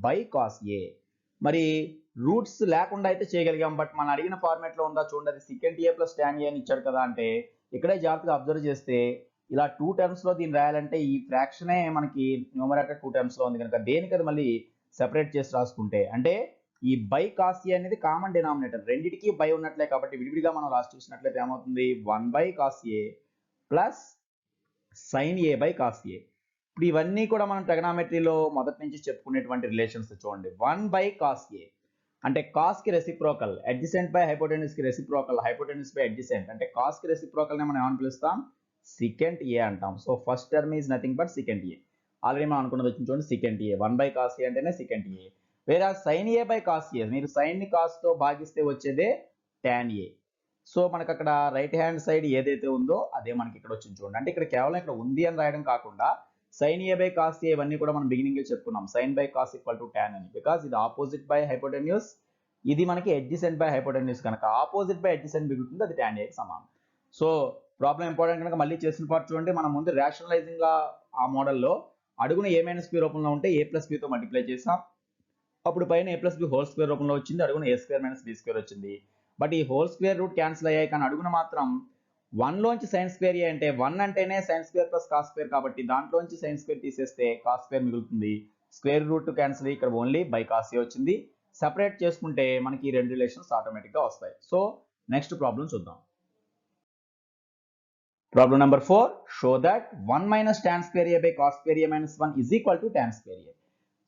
బై కాస్ ఏ. మరి రూట్స్ లేకుండా అయితే చేయగలిగాం, బట్ మనం అడిగిన ఫార్మాట్ లో ఉందా చూడండి, అది సెకండ్ ఏ ప్లస్ టాన్ ఏ అని ఇచ్చాడు కదా. అంటే ఇక్కడే జాగ్రత్తగా అబ్జర్వ్ చేస్తే ఇలా 2 టర్మ్స్ లో దీన్ని రాయాలంటే ఈ ఫ్రాక్షనే మనకి న్యూమరేటర్ 2 టర్మ్స్ లో ఉంది కనుక దేనికి అది మళ్ళీ సెపరేట్ చేసి రాసుకుంటే, అంటే ఈ బై కాస్ ఏ అనేది కామన్ డినామినేటర్, రెండింటికి బై ఉన్నట్లే కాబట్టి విడివిడిగా మనం రాసి చూసినట్లయితే ఏమవుతుంది, 1 by cos A plus sine A by cos ఏ. ఇప్పుడు ఇవన్నీ కూడా మనం ట్రిగనామెట్రీలో మొదటి నుంచి చెప్పుకునేటువంటి రిలేషన్స్ చూడండి. 1 బై కాస్ ఏ అంటే కాస్ కి రెసిప్రోకల్, అడ్జసెంట్ బై హైపోటెన్యూస్ కి రెసిప్రోకల్, హైపోటెన్యూస్ బై అడ్జసెంట్ అంటే కాస్ కి రెసిప్రోకల్ ని మనం ఏమని పిలుస్తాం, సెకండ్ ఏ అంటాం. So first term is nothing but secant A. Already మనం అనుకున్నది వచ్చింది చూడండి, secant A. 1 by cos A అంటేనే సెకండ్ ఏ. వేరే sine A by cos A, మీరు సైన్ ని కాస్ తో భాగిస్తే వచ్చేదే టాన్ ఏ. సో మనకు అక్కడ రైట్ హ్యాండ్ సైడ్ ఏదైతే ఉందో అదే మనకి ఇక్కడ వచ్చింది చూడండి. అంటే ఇక్కడ కేవలం ఇక్కడ ఉంది అని రాయడం కాకుండా sine A by cos A ఇవన్నీ కూడా మనం బిగినింగ్ చెప్పుకున్నాం, sine by cos equal to tan అని, బికాస్ ఇది ఆపోజిట్ బై హైపోటెన్యూస్, ఇది మనకి అడ్జసెంట్ బై హైపోటెన్యూస్ కనుక ఆపోజిట్ బై అడ్జసెంట్ మిగులుతుంది, అది టాన్ ఏ కి సమానం. సో ప్రాబ్లం ఇంపార్టెంట్ కనుక మళ్ళీ చేసిన పార్ట్ చూడండి. మనం ముందు రేషనలైజింగ్ గా ఆ మోడల్లో అడుగున ఏ మైనస్ బి రూపంలో ఉంటే ఏ ప్లస్ బితో మల్టిప్లై చేసాం, అప్పుడు పైన ఏ ప్లస్ బి హోల్ స్క్వేర్ రూపంలో వచ్చింది, అడుగున ఏ స్క్వేర్ మైనస్ బి స్క్వేర్ వచ్చింది. బట్ ఈ హోల్ స్క్వేర్ రూట్ క్యాన్సిల్ అయ్యాయి, కానీ అడుగున మాత్రం 1 లోంచి సైన్ స్క్వేర్ ఏ అంటే 1 అంటేనే sign square plus cos square కాబట్టి దాంట్లోంచి సైన్ స్క్వేర్ తీసేస్తే కాస్ స్క్వేర్ మిగులుతుంది, స్క్వేర్ రూట్ క్యాన్సిల్ ఇక్కడ ఓన్లీ బై కాస్ ఏ వచ్చింది. సెపరేట్ చేసుకుంటే మనకి ఈ రెండు రిలేషన్స్ ఆటోమేటిక్ గా వస్తాయి. సో నెక్స్ట్ ప్రాబ్లం చూద్దాం. Problem number 4, show that 1 minus tan square A by cos square A minus 1 is equal to tan square A.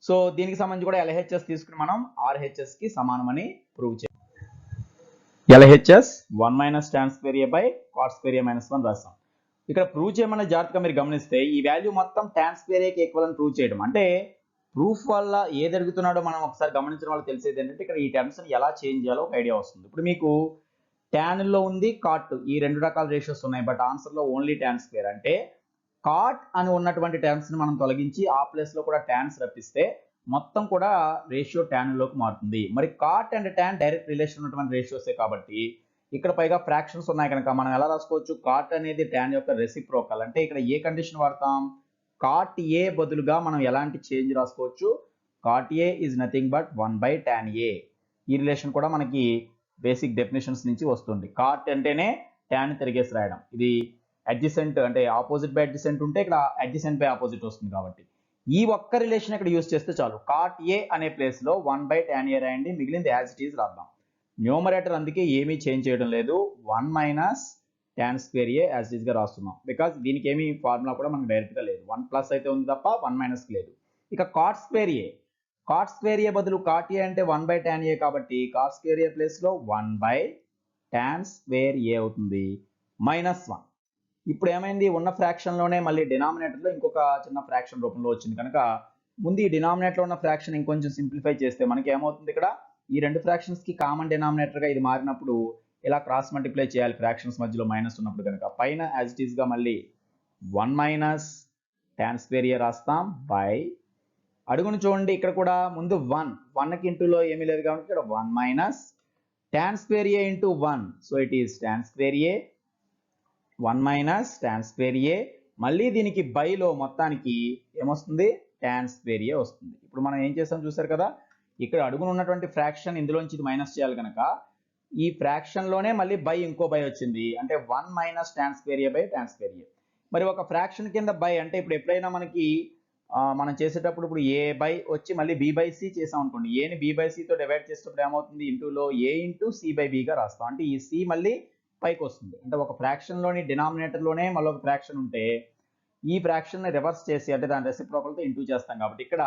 So దీనికి సంబంధించి కూడా LHS తీసుకుని మనం RHS కి సమానమని ప్రూవ్ చేయాలి. LHS 1 minus tan square A by cos square A minus 1 రాస్తాం. ఇక్కడ ప్రూవ్ చేయమన్న జాగ్రత్తగా మీరు గమనిస్తే ఈ వాల్యూ మొత్తం టాన్ స్క్వేర్ ఏకి ఈక్వల్ అని ప్రూవ్ చేయడం, అంటే ప్రూఫ్ వల్ల ఏది అడుగుతున్నాడో మనం ఒకసారి గమనించడం వల్ల తెలిసేది ఏంటంటే ఇక్కడ ఈ టర్మ్స్ ని ఎలా చేంజ్ చేయాలో ఒక ఐడియా వస్తుంది. ఇప్పుడు మీకు tan లో ఉంది, కాట్, ఈ రెండు రకాల రేషియోస్ ఉన్నాయి, బట్ ఆన్సర్ లో ఓన్లీ టాన్ స్క్వేర్. అంటే కాట్ అని ఉన్నటువంటి టర్మ్స్ ని మనం తొలగించి ఆ ప్లేస్ లో కూడా టాన్స్ రప్పిస్తే మొత్తం కూడా రేషియో టాన్ లోకి మారుతుంది. మరి cot and tan direct relation ఉన్నటువంటి రేషియోసే కాబట్టి ఇక్కడ పైగా ఫ్రాక్షన్స్ ఉన్నాయి కనుక మనం ఎలా రాసుకోవచ్చు, కాట్ అనేది టాన్ యొక్క రెసిప్రోకల్. అంటే ఇక్కడ ఏ కండిషన్ వాడతాం, కాట్ ఏ బదులుగా మనం ఎలాంటి చేంజ్ రాసుకోవచ్చు, cot A is nothing but 1 by tan A. ఈ రిలేషన్ కూడా మనకి బేసిక్ డెఫినేషన్స్ నుంచి వస్తుంది. కాట్ అంటేనే టాన్ తిరిగేసి రాయడం, ఇది అడ్జసెంట్ అంటే ఆపోజిట్ బై అడ్జసెంట్ ఉంటే ఇక్కడ అడ్జసెంట్ బై ఆపోజిట్ వస్తుంది కాబట్టి ఈ ఒక్క రిలేషన్ ఇక్కడ యూజ్ చేస్తే చాలు. కాట్ ఏ అనే ప్లేస్ లో 1 బై టాన్ ఏ రాయండి, మిగిలింది యాజ్ ఇట్ ఈజ్ రాద్దాం. న్యూమరేటర్ అందుకే ఏమీ చేంజ్ చేయడం లేదు, 1 minus tan square A as it is గా రాస్తున్నాం, బికాస్ దీనికి ఏమీ ఫార్ములా కూడా మనకు డైరెక్ట్ గా లేదు, 1 ప్లస్ అయితే ఉంది తప్ప 1 మైనస్ లేదు. ఇక కాట్ స్క్వేర్ ఏ, కాట్ స్క్వేర్ ఏ బదులు కాట్ ఏ అంటే 1 బై టాన్ ఏ కాబట్టి కాట్ స్క్వేర్ ఏ ప్లేస్ లో 1 బై టాన్ స్క్వేర్ ఏ అవుతుంది మైనస్ 1. ఇప్పుడు ఏమైంది, ఉన్న ఫ్రాక్షన్ లోనే మళ్ళీ డినామినేటర్ లో ఇంకొక చిన్న ఫ్రాక్షన్ రూపంలో వచ్చింది కనుక ముందు ఈ డినామినేటర్ లో ఉన్న ఫ్రాక్షన్ ఇంకొంచెం సింప్లిఫై చేస్తే మనకి ఏమవుతుంది, ఇక్కడ ఈ రెండు ఫ్రాక్షన్స్ కి కామన్ డినామినేటర్ గా ఇది మారినప్పుడు ఇలా క్రాస్ మల్టిప్లై చేయాలి ఫ్రాక్షన్స్ మధ్యలో మైనస్ ఉన్నప్పుడు కనుక పైన యాజ్ ఇట్ ఈస్ గా మళ్ళీ 1 మైనస్ టాన్ స్క్వేర్ ఏ రాస్తాం బై, అడుగును చూడండి ఇక్కడ కూడా ముందు 1 కి ఇంటూలో ఏమీ లేదు కాబట్టి ఇక్కడ 1 minus tan square A into 1, so it is tan square A 1 minus tan square A, మళ్ళీ దీనికి బైలో మొత్తానికి ఏమొస్తుంది, టాన్ స్క్వేర్ ఏ వస్తుంది. ఇప్పుడు మనం ఏం చేస్తాం చూసారు కదా, ఇక్కడ అడుగును ఉన్నటువంటి ఫ్రాక్షన్ ఇందులోంచి ఇది మైనస్ చేయాలి కనుక ఈ ఫ్రాక్షన్ లోనే మళ్ళీ బై ఇంకో బై వచ్చింది, అంటే 1 minus tan square A by tan square A. మరి ఒక ఫ్రాక్షన్ కింద బై అంటే ఇప్పుడు ఎప్పుడైనా మనకి మనం చేసేటప్పుడు ఇప్పుడు ఏ బై వచ్చి మళ్ళీ బి బై సి చేసాం అనుకోండి, ఏని బి బై సితో డివైడ్ చేసేటప్పుడు ఏమవుతుంది, ఇంటూలో ఏ ఇంటూ సి బై బిగా రాస్తాం. అంటే ఈ సి మళ్ళీ పైకి వస్తుంది. అంటే ఒక ఫ్రాక్షన్లోని డినామినేటర్లోనే మళ్ళీ ఒక ఫ్రాక్షన్ ఉంటే ఈ ఫ్రాక్షన్ని రివర్స్ చేసి అంటే దాని రెసిప్రోకల్తో ఇంటూ చేస్తాం. కాబట్టి ఇక్కడ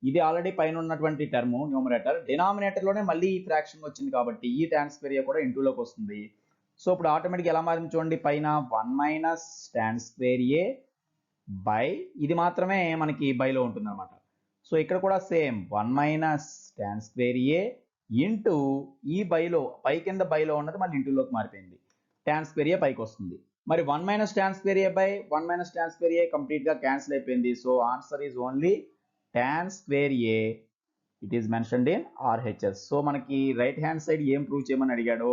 ఇది ఆల్రెడీ పైన ఉన్నటువంటి టర్మ్ న్యూమరేటర్, డినామినేటర్లోనే మళ్ళీ ఈ ఫ్రాక్షన్ వచ్చింది కాబట్టి ఈ tan స్క్వేర్ కూడా ఇంటూలోకి వస్తుంది. సో ఇప్పుడు ఆటోమేటిక్ ఎలా మారింది చూడండి, పైన 1 - tan స్క్వేర్ ఏ బై ఇది మాత్రమే మనకి బైలో ఉంటుంది అనమాట. సో ఇక్కడ కూడా same 1 - tan square A into ఈ బైలో పై కింద బైలో ఉన్నది మళ్ళీ ఇంటూలోకి మారిపోయింది, tan స్క్వేర్ ఏ పైకి వస్తుంది. మరి 1 - tan square A by 1 - tan square A complete గా క్యాన్సిల్ అయిపోయింది. So answer is only tan square A. It is mentioned in RHS. So మనకి రైట్ హ్యాండ్ సైడ్ ఏం ప్రూవ్ చేయమని అడిగాడో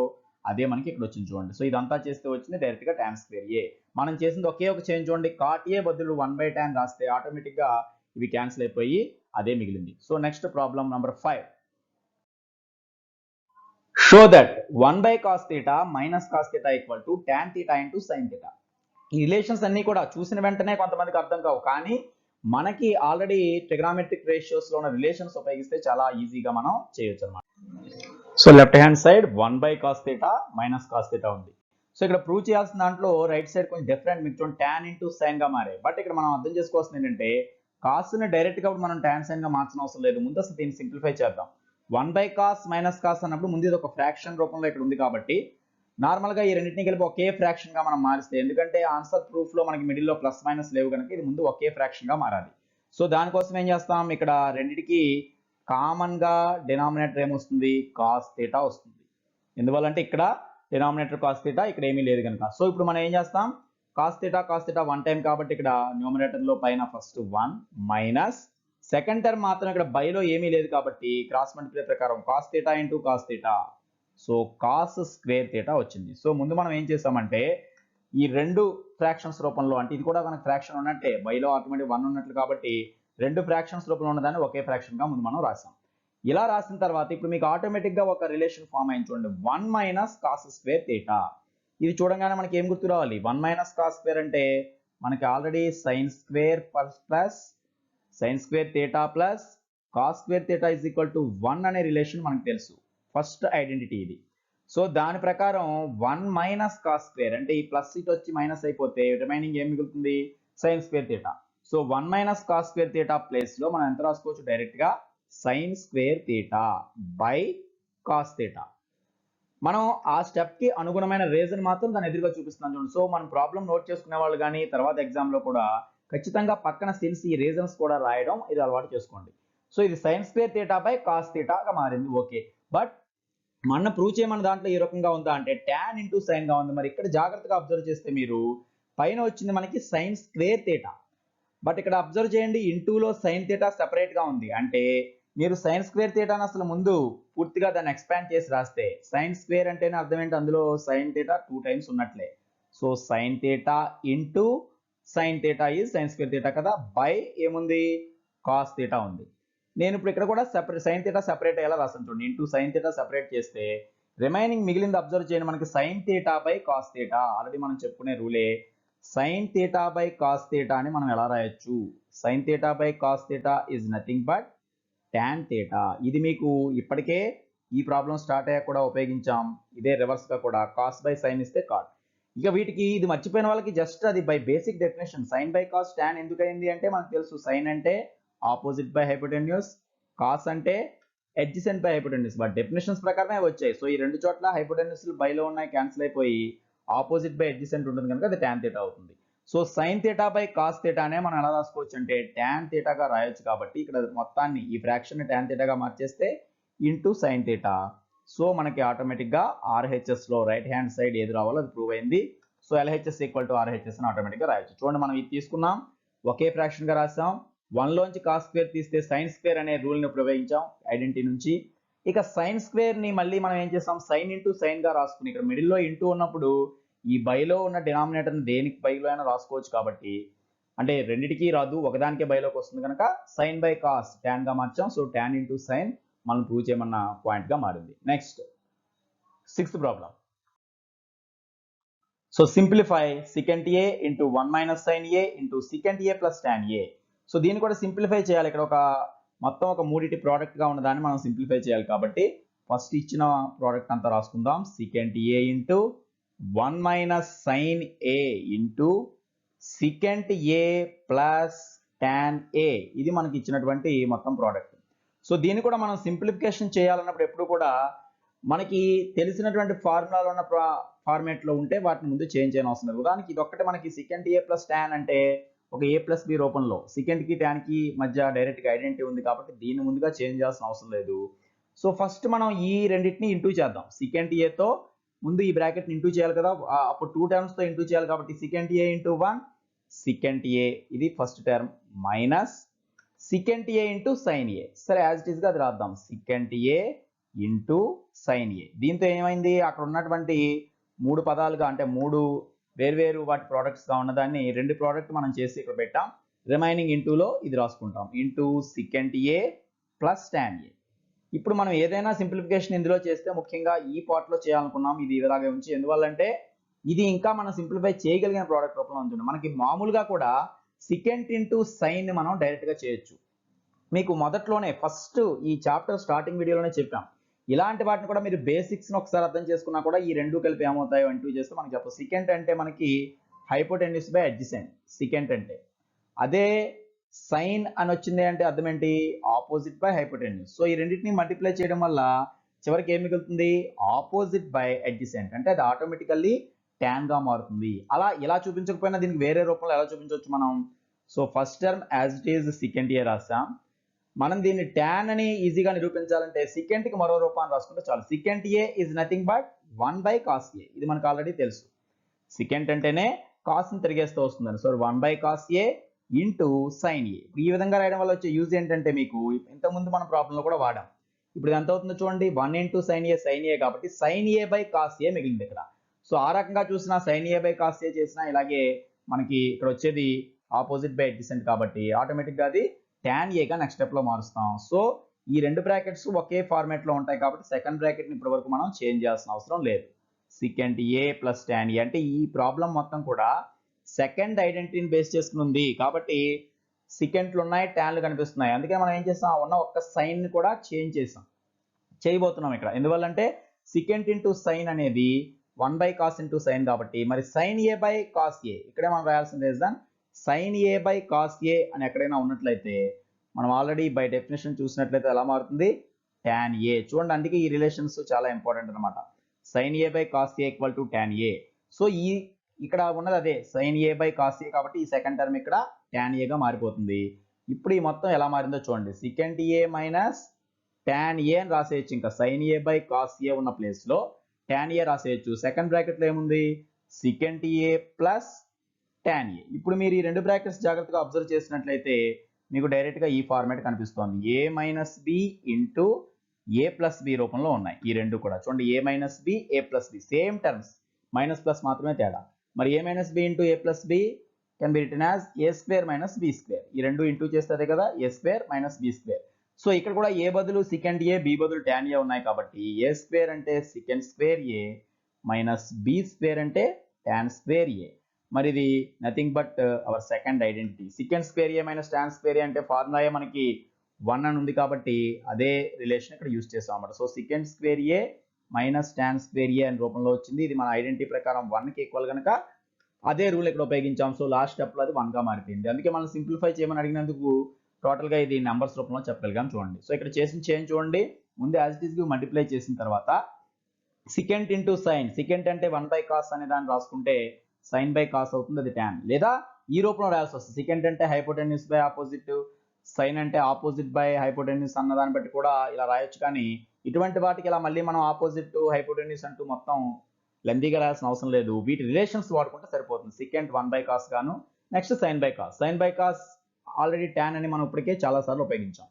అదే మనకి ఇక్కడ వచ్చింది చూడండి. సో ఇదంతా చేస్తే వచ్చింది డైరెక్ట్ గా tan స్క్వేర్ ఏ. మనం చేసింది ఒకే ఒక చేంజ్ చూడండి, cot ఏ బదులు 1/tan రాస్తే ఆటోమేటిక్ గా ఇవి క్యాన్సిల్ అయిపోయి అదే మిగిలింది. So next problem number 5. Show that 1/cos θ - cos θ = tan θ into sin θ. ఈ రిలేషన్స్ అన్ని కూడా చూసిన వెంటనే కొంతమందికి అర్థం కావు, కానీ మనకి ఆల్రెడీ ట్రిగ్నామెట్రిక్ రేషియోస్ లో ఉన్న రిలేషన్స్ ఉపయోగిస్తే చాలా ఈజీగా మనం చేయొచ్చు అన్నమాట. So left hand side 1/cos θ - cos θ ఉంది. సో ఇక్కడ ప్రూవ్ చేయాల్సిన దాంట్లో రైట్ సైడ్ కొంచెం డిఫరెంట్, మీకు చూడండి tan into sin గా మారే. బట్ ఇక్కడ మనం అర్థం చేసుకోవాల్సింది ఏంటంటే కాస్ ని డైరెక్ట్ గా మనం tan sin గా మార్చిన అవసరం లేదు. ముందు అసలు దీన్ని సింప్లిఫై చేద్దాం. 1/cos - cos అన్నప్పుడు ముందు ఇది ఒక ఫ్రాక్షన్ రూపంలో ఇక్కడ ఉంది కాబట్టి నార్మల్ గా ఈ రెండింటిని కలిపి ఒకే ఫ్రాక్షన్ గా మనం మారిస్తే, ఎందుకంటే ఆన్సర్ ప్రూఫ్ లో మనకి మిడిల్ లో ప్లస్ మైనస్ లేవు కనుక ఇది ముందు ఒకే ఫ్రాక్షన్ గా మారాలి. సో దానికోసం ఏం చేస్తాం, ఇక్కడ రెండింటికి కామన్ గా డినామినేటర్ ఏమొస్తుంది, cos θ వస్తుంది. ఎందువల్లంటే ఇక్కడ డినామినేటర్ cos θ, ఇక్కడ ఏమీ లేదు కనుక. సో ఇప్పుడు మనం ఏం చేస్తాం, cos θ 1 టైం కాబట్టి ఇక్కడ న్యూమరేటర్ లో పైన ఫస్ట్ 1 మైనస్ సెకండ్ టర్మ్ మాత్రం ఇక్కడ బైలో ఏమీ లేదు కాబట్టి క్రాస్ మల్టిప్లై ప్రకారం cos θ into cos θ, so cos square θ వచ్చింది. సో ముందు మనం ఏం చేసామంటే ఈ రెండు ఫ్రాక్షన్స్ రూపంలో, అంటే ఇది కూడా మనకు ఫ్రాక్షన్ ఉన్నట్టే, బైలో ఆటోమేటిక్ 1 ఉన్నట్లు కాబట్టి రెండు ఫ్రాక్షన్స్ రూపంలో ఉన్నదాన్ని ఒకే ఫ్రాక్షన్ గా ముందు మనం రాసాం. ఇలా రాసిన తర్వాత ఇప్పుడు మీకు ఆటోమేటిక్ గా ఒక రిలేషన్ ఫామ్ అయింది చూడండి, 1 - cos స్క్వేర్ θ. ఇది చూడంగానే మనకి ఏం గుర్తు రావాలి, 1 - cos స్క్వేర్ అంటే మనకి already sin square plus sin square θ plus cos square θ = 1 అనే రిలేషన్ మనకు తెలుసు, ఫస్ట్ ఐడెంటిటీ ఇది. సో దాని ప్రకారం 1 - cos స్క్వేర్ అంటే ఈ ప్లస్ ఇటు వచ్చి మైనస్ అయిపోతే రిమైనింగ్ ఏం మిగులుతుంది, sin square θ. So 1 - cos square θ ప్లేస్ లో మనం ఎంత రాసుకోవచ్చు, డైరెక్ట్ గా sin స్క్వేర్ θ బై cos θ. మనం ఆ స్టెప్ కి అనుగుణమైన రీజన్ మాత్రం దాని ఎదురుగా చూపిస్తున్నాం చూడండి. సో మనం ప్రాబ్లం నోట్ చేసుకునే వాళ్ళు కానీ తర్వాత ఎగ్జామ్ లో కూడా ఖచ్చితంగా పక్కన స్టిల్స్ ఈ రీజన్స్ కూడా రాయడం ఇది అలవాటు చేసుకోండి. సో ఇది sin స్క్వేర్ θ బై cos θ గా మారింది, ఓకే. బట్ మన ప్రూవ్ చేయమన్న దాంట్లో ఈ రకంగా ఉందా అంటే tan into sin గా ఉంది. మరి ఇక్కడ జాగ్రత్తగా అబ్జర్వ్ చేస్తే మీరు పైన వచ్చింది మనకి sin స్క్వేర్ θ, బట్ ఇక్కడ అబ్జర్వ్ చేయండి ఇంటూలో sin θ సెపరేట్ గా ఉంది. అంటే మీరు sin స్క్వేర్ θ అని అసలు ముందు పూర్తిగా దాన్ని ఎక్స్పాండ్ చేసి రాస్తే sin స్క్వేర్ అంటేనే అర్థం ఏంటి, అందులో sin θ 2 టైమ్స్ ఉన్నట్లే. So sin θ into sin θ is sin square θ కదా, బై ఏముంది cos θ ఉంది. నేను ఇప్పుడు ఇక్కడ కూడా సెపరేట్ sin θ సెపరేట్ అయ్యేలా రాసాను చూడండి, ఇంటూ sin θ సెపరేట్ చేస్తే రిమైనింగ్ మిగిలింది అబ్జర్వ్ చేయండి, మనకి sin θ బై cos θ. ఆల్రెడీ మనం చెప్పుకునే రూలే, sin θ బై cos θ అని మనం ఎలా రాయొచ్చు, sin θ by cos θ is nothing but tan θ. ఇది మీకు ఇప్పటికే ఈ ప్రాబ్లం స్టార్ట్ అయ్యాక కూడా ఉపయోగించాం, ఇదే రివర్స్ గా కూడా cos బై sin ఇస్తే cot. ఇక వీటికి ఇది మర్చిపోయిన వాళ్ళకి జస్ట్ అది by basic definition sin by cos tan ఎందుకు అయింది అంటే మనకు తెలుసు, sin అంటే ఆపోజిట్ బై హైపోటెన్యూస్, cos అంటే adjacent by hypotenuse. But definitions ప్రకారమే వచ్చాయి. సో ఈ రెండు చోట్ల హైపోటెన్యూస్ బైలో ఉన్నాయి, క్యాన్సిల్ అయిపోయి ఆపోజిట్ బై అడ్జసెంట్ ఉంటుంది కనుక అది tan θ అవుతుంది. సో sin θ బై cos θ అనే మనం ఎలా రాసుకోవచ్చు అంటే tan θ గా రాయొచ్చు. కాబట్టి ఇక్కడ మొత్తాన్ని ఈ ఫ్రాక్షన్ tan θ గా మార్చేస్తే ఇంటూ sin θ. సో మనకి ఆటోమేటిక్ గా RHS లో రైట్ హ్యాండ్ సైడ్ ఏది రావాలో అది ప్రూవ్ అయింది. సో LHS = RHS అని ఆటోమేటిక్ గా రాయొచ్చు. చూడండి మనం ఇది తీసుకున్నాం, ఒకే ఫ్రాక్షన్ గా రాసాం, 1 లోంచి cos స్క్వేర్ తీస్తే sin స్క్వేర్ అనే రూల్ ని ఉపయోగించాం ఐడెంటిటీ నుంచి. ఇక sin స్క్వేర్ ని మళ్ళీ మనం ఏం చేస్తాం, sin ఇంటూ sin గా రాసుకుని ఇక్కడ మిడిల్ లో ఇంటూ ఉన్నప్పుడు ఈ బైలో ఉన్న డినామినేటర్ ని దేనికి బైలో అయినా రాసుకోవచ్చు కాబట్టి, అంటే రెండిటికి రాదు ఒకదానికే బైలోకి వస్తుంది కనుక sin బై cos tan గా మార్చాం. సో tan ఇంటూ sin మనం ప్రూవ్ చేయమన్న పాయింట్ గా మారింది. Next 6th problem. So simplify secant a into 1 - sin a into secant a plus tan a. So దీన్ని కూడా సింప్లిఫై చేయాలి. ఇక్కడ మొత్తం ఒక మూడిటి ప్రోడక్ట్ గా ఉన్నదాన్ని మనం సింప్లిఫై చేయాలి కాబట్టి ఫస్ట్ ఇచ్చిన ప్రోడక్ట్ అంతా రాసుకుందాం. secant a into 1 minus sine A into secant a plus tan a, ఇది మనకి ఇచ్చినటువంటి మొత్తం ప్రోడక్ట్. సో దీన్ని కూడా మనం సింప్లిఫికేషన్ చేయాలన్నప్పుడు ఎప్పుడు కూడా మనకి తెలిసినటువంటి ఫార్ములాలో ఉన్న ఫార్మేట్ లో ఉంటే వాటిని ముందు చేంజ్ చేయని అవసరం లేదు. ఉదాహరణకి ఇది ఒక్కటే మనకి secant a ప్లస్ tan అంటే ఒక a ప్లస్ బి రూపంలో, secant కి tan కి మధ్య డైరెక్ట్ గా ఐడెంటిటీ ఉంది కాబట్టి దీన్ని ముందుగా చేంజ్ చేయాల్సిన అవసరం లేదు. సో ఫస్ట్ మనం ఈ రెండింటిని ఇంటూ చేద్దాం. secant a తో ముందు ఈ బ్రాకెట్ ని ఇంటూ చేయాలి కదా, అప్పుడు 2 టర్మ్స్ తో ఇంటూ చేయాలి కాబట్టి secant a into 1 secant a, ఇది first term, minus secant a into sin a. సరే యాజ్ ఇట్ ఈస్ గా అది రాద్దాం. secant a into sin a. దీంతో ఏమైంది, అక్కడ ఉన్నటువంటి మూడు పదాలుగా అంటే మూడు వేర్వేరు వాటి ప్రోడక్ట్స్ గా ఉన్నదాన్ని రెండు ప్రోడక్ట్ మనం చేసి ఇక్కడ పెట్టాం. రిమైనింగ్ ఇంటూలో ఇది రాసుకుంటాం, into secant a plus tan a. ఇప్పుడు మనం ఏదైనా సింప్లిఫికేషన్ ఇందులో చేస్తే ముఖ్యంగా ఈ పార్ట్ లో చేయాలనుకున్నాం. ఇది ఇలాగే ఉంచి, ఎందువల్లంటే ఇది ఇంకా మనం సింప్లిఫై చేయగలిగిన ప్రోడక్ట్ రూపంలో ఉంటుంది. మనకి మామూలుగా కూడా secant ఇంటూ sin మనం డైరెక్ట్ గా చేయొచ్చు. మీకు మొదట్లోనే ఫస్ట్ ఈ చాప్టర్ స్టార్టింగ్ వీడియోలోనే చెప్పాం. ఇలాంటి వాటిని కూడా మీరు బేసిక్స్ ని ఒకసారి అర్థం చేసుకున్నా కూడా ఈ రెండు కలిపి ఏమవుతాయో ఇంటూ చేస్తే మనకి చెప్పు. secant అంటే మనకి హైపోటెన్యూస్ బై అడ్జసెంట్ secant అంటే. అదే సైన్ అని వచ్చింది అంటే అర్థం ఏంటి, ఆపోజిట్ బై హైపోటెన్యూస్. సో ఈ రెండింటిని మల్టిప్లై చేయడం వల్ల చివరికి ఏం మిగులుతుంది, ఆపోజిట్ బై అడ్జసెంట్, అంటే అది ఆటోమేటికల్లీ tan గా మారుతుంది. అలా ఇలా చూపించకపోయినా దీనికి వేరే రూపంలో ఎలా చూపించవచ్చు మనం. So first term as it is secant a రాసాం. మనం దీన్ని tan అని ఈజీగా నిరూపించాలంటే secant కి మరో రూపాన్ని రాసుకుంటే చాలు. secant a is nothing but 1 by cos a, ఇది మనకు ఆల్రెడీ తెలుసు. secant అంటేనే cos ని తిరిగేస్తూ వస్తుందని. So 1 by cos a into sin a. ఈ విధంగా రాయడం వల్ల వచ్చే యూజ్ ఏంటంటే మీకు ఇంతకుముందు మన ప్రాబ్లంలో కూడా వాడాం. ఇప్పుడు ఎంత అవుతుందో చూడండి, 1 ఇంటూ sin a కాబట్టి sin a by cos a మిగిలింది ఇక్కడ. సో ఆ రకంగా చూసినా sin a by cos a చేసినా ఇలాగే మనకి ఇక్కడ వచ్చేది ఆపోజిట్ బై అడ్జసెంట్ కాబట్టి ఆటోమేటిక్ గా అది tan a గా నెక్స్ట్ స్టెప్ లో మారుస్తాం. సో ఈ రెండు బ్రాకెట్స్ ఒకే ఫార్మాట్ లో ఉంటాయి కాబట్టి సెకండ్ బ్రాకెట్ ని ఇప్పటి వరకు మనం చేంజ్ చేయాల్సిన అవసరం లేదు. secant a plus tan a అంటే ఈ ప్రాబ్లం మొత్తం కూడా సెకండ్ ఐడెంటిటీని బేస్ చేసుకుని ఉంది కాబట్టి సెకండ్లు ఉన్నాయి, ట్యాన్లు కనిపిస్తున్నాయి. అందుకే మనం ఏం చేస్తాం, ఉన్న ఒక్క సైన్ ని కూడా చేంజ్ చేయబోతున్నాం ఇక్కడ. ఎందువల్లంటే secant ఇంటూ సైన్ అనేది 1 బై కాస్ ఇంటూ సైన్ కాబట్టి మరి sin a by cos a ఇక్కడే మనం రాయాల్సిన reason sin a by cos a అని ఎక్కడైనా ఉన్నట్లయితే మనం ఆల్రెడీ బై డెఫినేషన్ చూసినట్లయితే ఎలా మారుతుంది, tan a. చూడండి, అందుకే ఈ రిలేషన్స్ చాలా ఇంపార్టెంట్ అనమాట. sin a by cos a equal to tan a. So ఇక్కడ ఉన్నది అదే sin a by cos a కాబట్టి ఈ సెకండ్ టర్మ్ ఇక్కడ tan a గా మారిపోతుంది. ఇప్పుడు ఈ మొత్తం ఎలా మారిందో చూడండి, secant a minus tan a అని రాసేయచ్చు. ఇంకా sin a by cos a ఉన్న ప్లేస్ లో tan a రాసేయచ్చు. సెకండ్ బ్రాకెట్ లో ఏముంది, secant a plus tan a. ఇప్పుడు మీరు ఈ రెండు బ్రాకెట్స్ జాగ్రత్తగా అబ్జర్వ్ చేసినట్లయితే మీకు డైరెక్ట్ గా ఈ ఫార్మాట్ కనిపిస్తోంది. a minus B into a plus B రూపంలో ఉన్నాయి ఈ రెండు కూడా. చూడండి, a minus B a plus B same terms, minus plus మాత్రమే తేడా. మరి a minus B into a plus B can be written as a square minus b square. ఈ రెండు ఇంటూ చేస్తే కదా a square minus b square. So ఇక్కడ కూడా a బదులు secant a, b బదులు tan a ఉన్నాయి కాబట్టి a స్క్వేర్ అంటే secant square a minus b square అంటే tan స్క్వేర్ a. మరి ఇది nothing but our second identity. secant square a minus tan square a అంటే ఫార్ములా మనకి 1 అని ఉంది కాబట్టి అదే రిలేషన్ ఇక్కడ యూజ్ చేస్తాం అన్నమాట. So secant square a minus tan square a అని రూపంలో వచ్చింది. ఇది మన ఐడెంటిటీ ప్రకారం 1 కి ఈక్వల్ కనుక అదే రూల్ ఇక్కడ ఉపయోగించాం. సో లాస్ట్ స్టెప్ లో అది 1 గా మారిపోయింది. అందుకే మనం సింప్లిఫై చేయమని అడిగినందుకు టోటల్ గా ఇది నెంబర్స్ రూపంలో చెప్పగలిగాం. చూడండి, సో ఇక్కడ చేసిన చేంజ్ చూడండి, ముందు యాజ్ ఇట్ ఈస్ గా మల్టిప్లై చేసిన తర్వాత secant ఇంటూ సైన్, secant అంటే 1 బై కాస్ అనే దాన్ని రాసుకుంటే sin బై కాస్ అవుతుంది, అది tan. లేదా ఈ రూపంలో రాయాల్సి వస్తుంది, secant అంటే హైపోటెన్యూస్ బై ఆపోజిట్, సైన్ అంటే ఆపోజిట్ బై హైపోటెన్యూస్ అన్న దాన్ని బట్టి కూడా ఇలా రాయొచ్చు. కానీ ఇటువంటి వాటికి ఇలా మళ్ళీ మనం ఆపోజిట్ హైపోటెన్యూస్ అంటూ మొత్తం లెందీగా రాయాల్సిన అవసరం లేదు. వీటి రిలేషన్స్ వాడుకుంటే సరిపోతుంది. secant 1 బై కాస్ గాను, next sin by cos. sin by cos already tan అని మనం ఇప్పటికే చాలా సార్లు ఉపయోగించాం.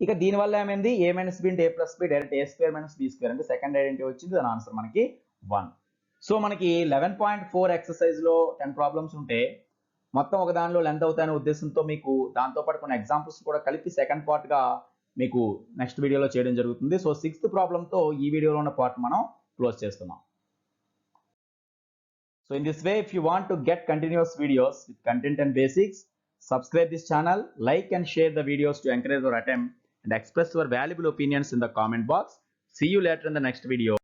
ఇక దీనివల్ల ఏమైంది, a minus B into a plus B direct a square minus b square అంటే సెకండ్ ఐడెంటిటీ వచ్చింది. దాని ఆన్సర్ మనకి 1. సో మనకి 11.4 ఎక్సర్సైజ్ లో 10 ప్రాబ్లమ్స్ ఉంటే మొత్తం ఒక దానిలో లెంత్ అవుతాయనే ఉద్దేశంతో మీకు దాంతోపాటు కొన్ని ఎగ్జాంపుల్స్ కూడా కలిపి సెకండ్ పార్ట్ గా మీకు నెక్స్ట్ వీడియోలో చేయడం జరుగుతుంది. సో 6th ప్రాబ్లంతో ఈ వీడియోలో ఉన్న పార్ట్ మనం క్లోజ్ చేస్తున్నాం. So in this way, if you want to get continuous videos with content and basics, Subscribe this channel, like and share the videos to encourage your attempt and express your valuable opinions in the comment box. See you later in the next video.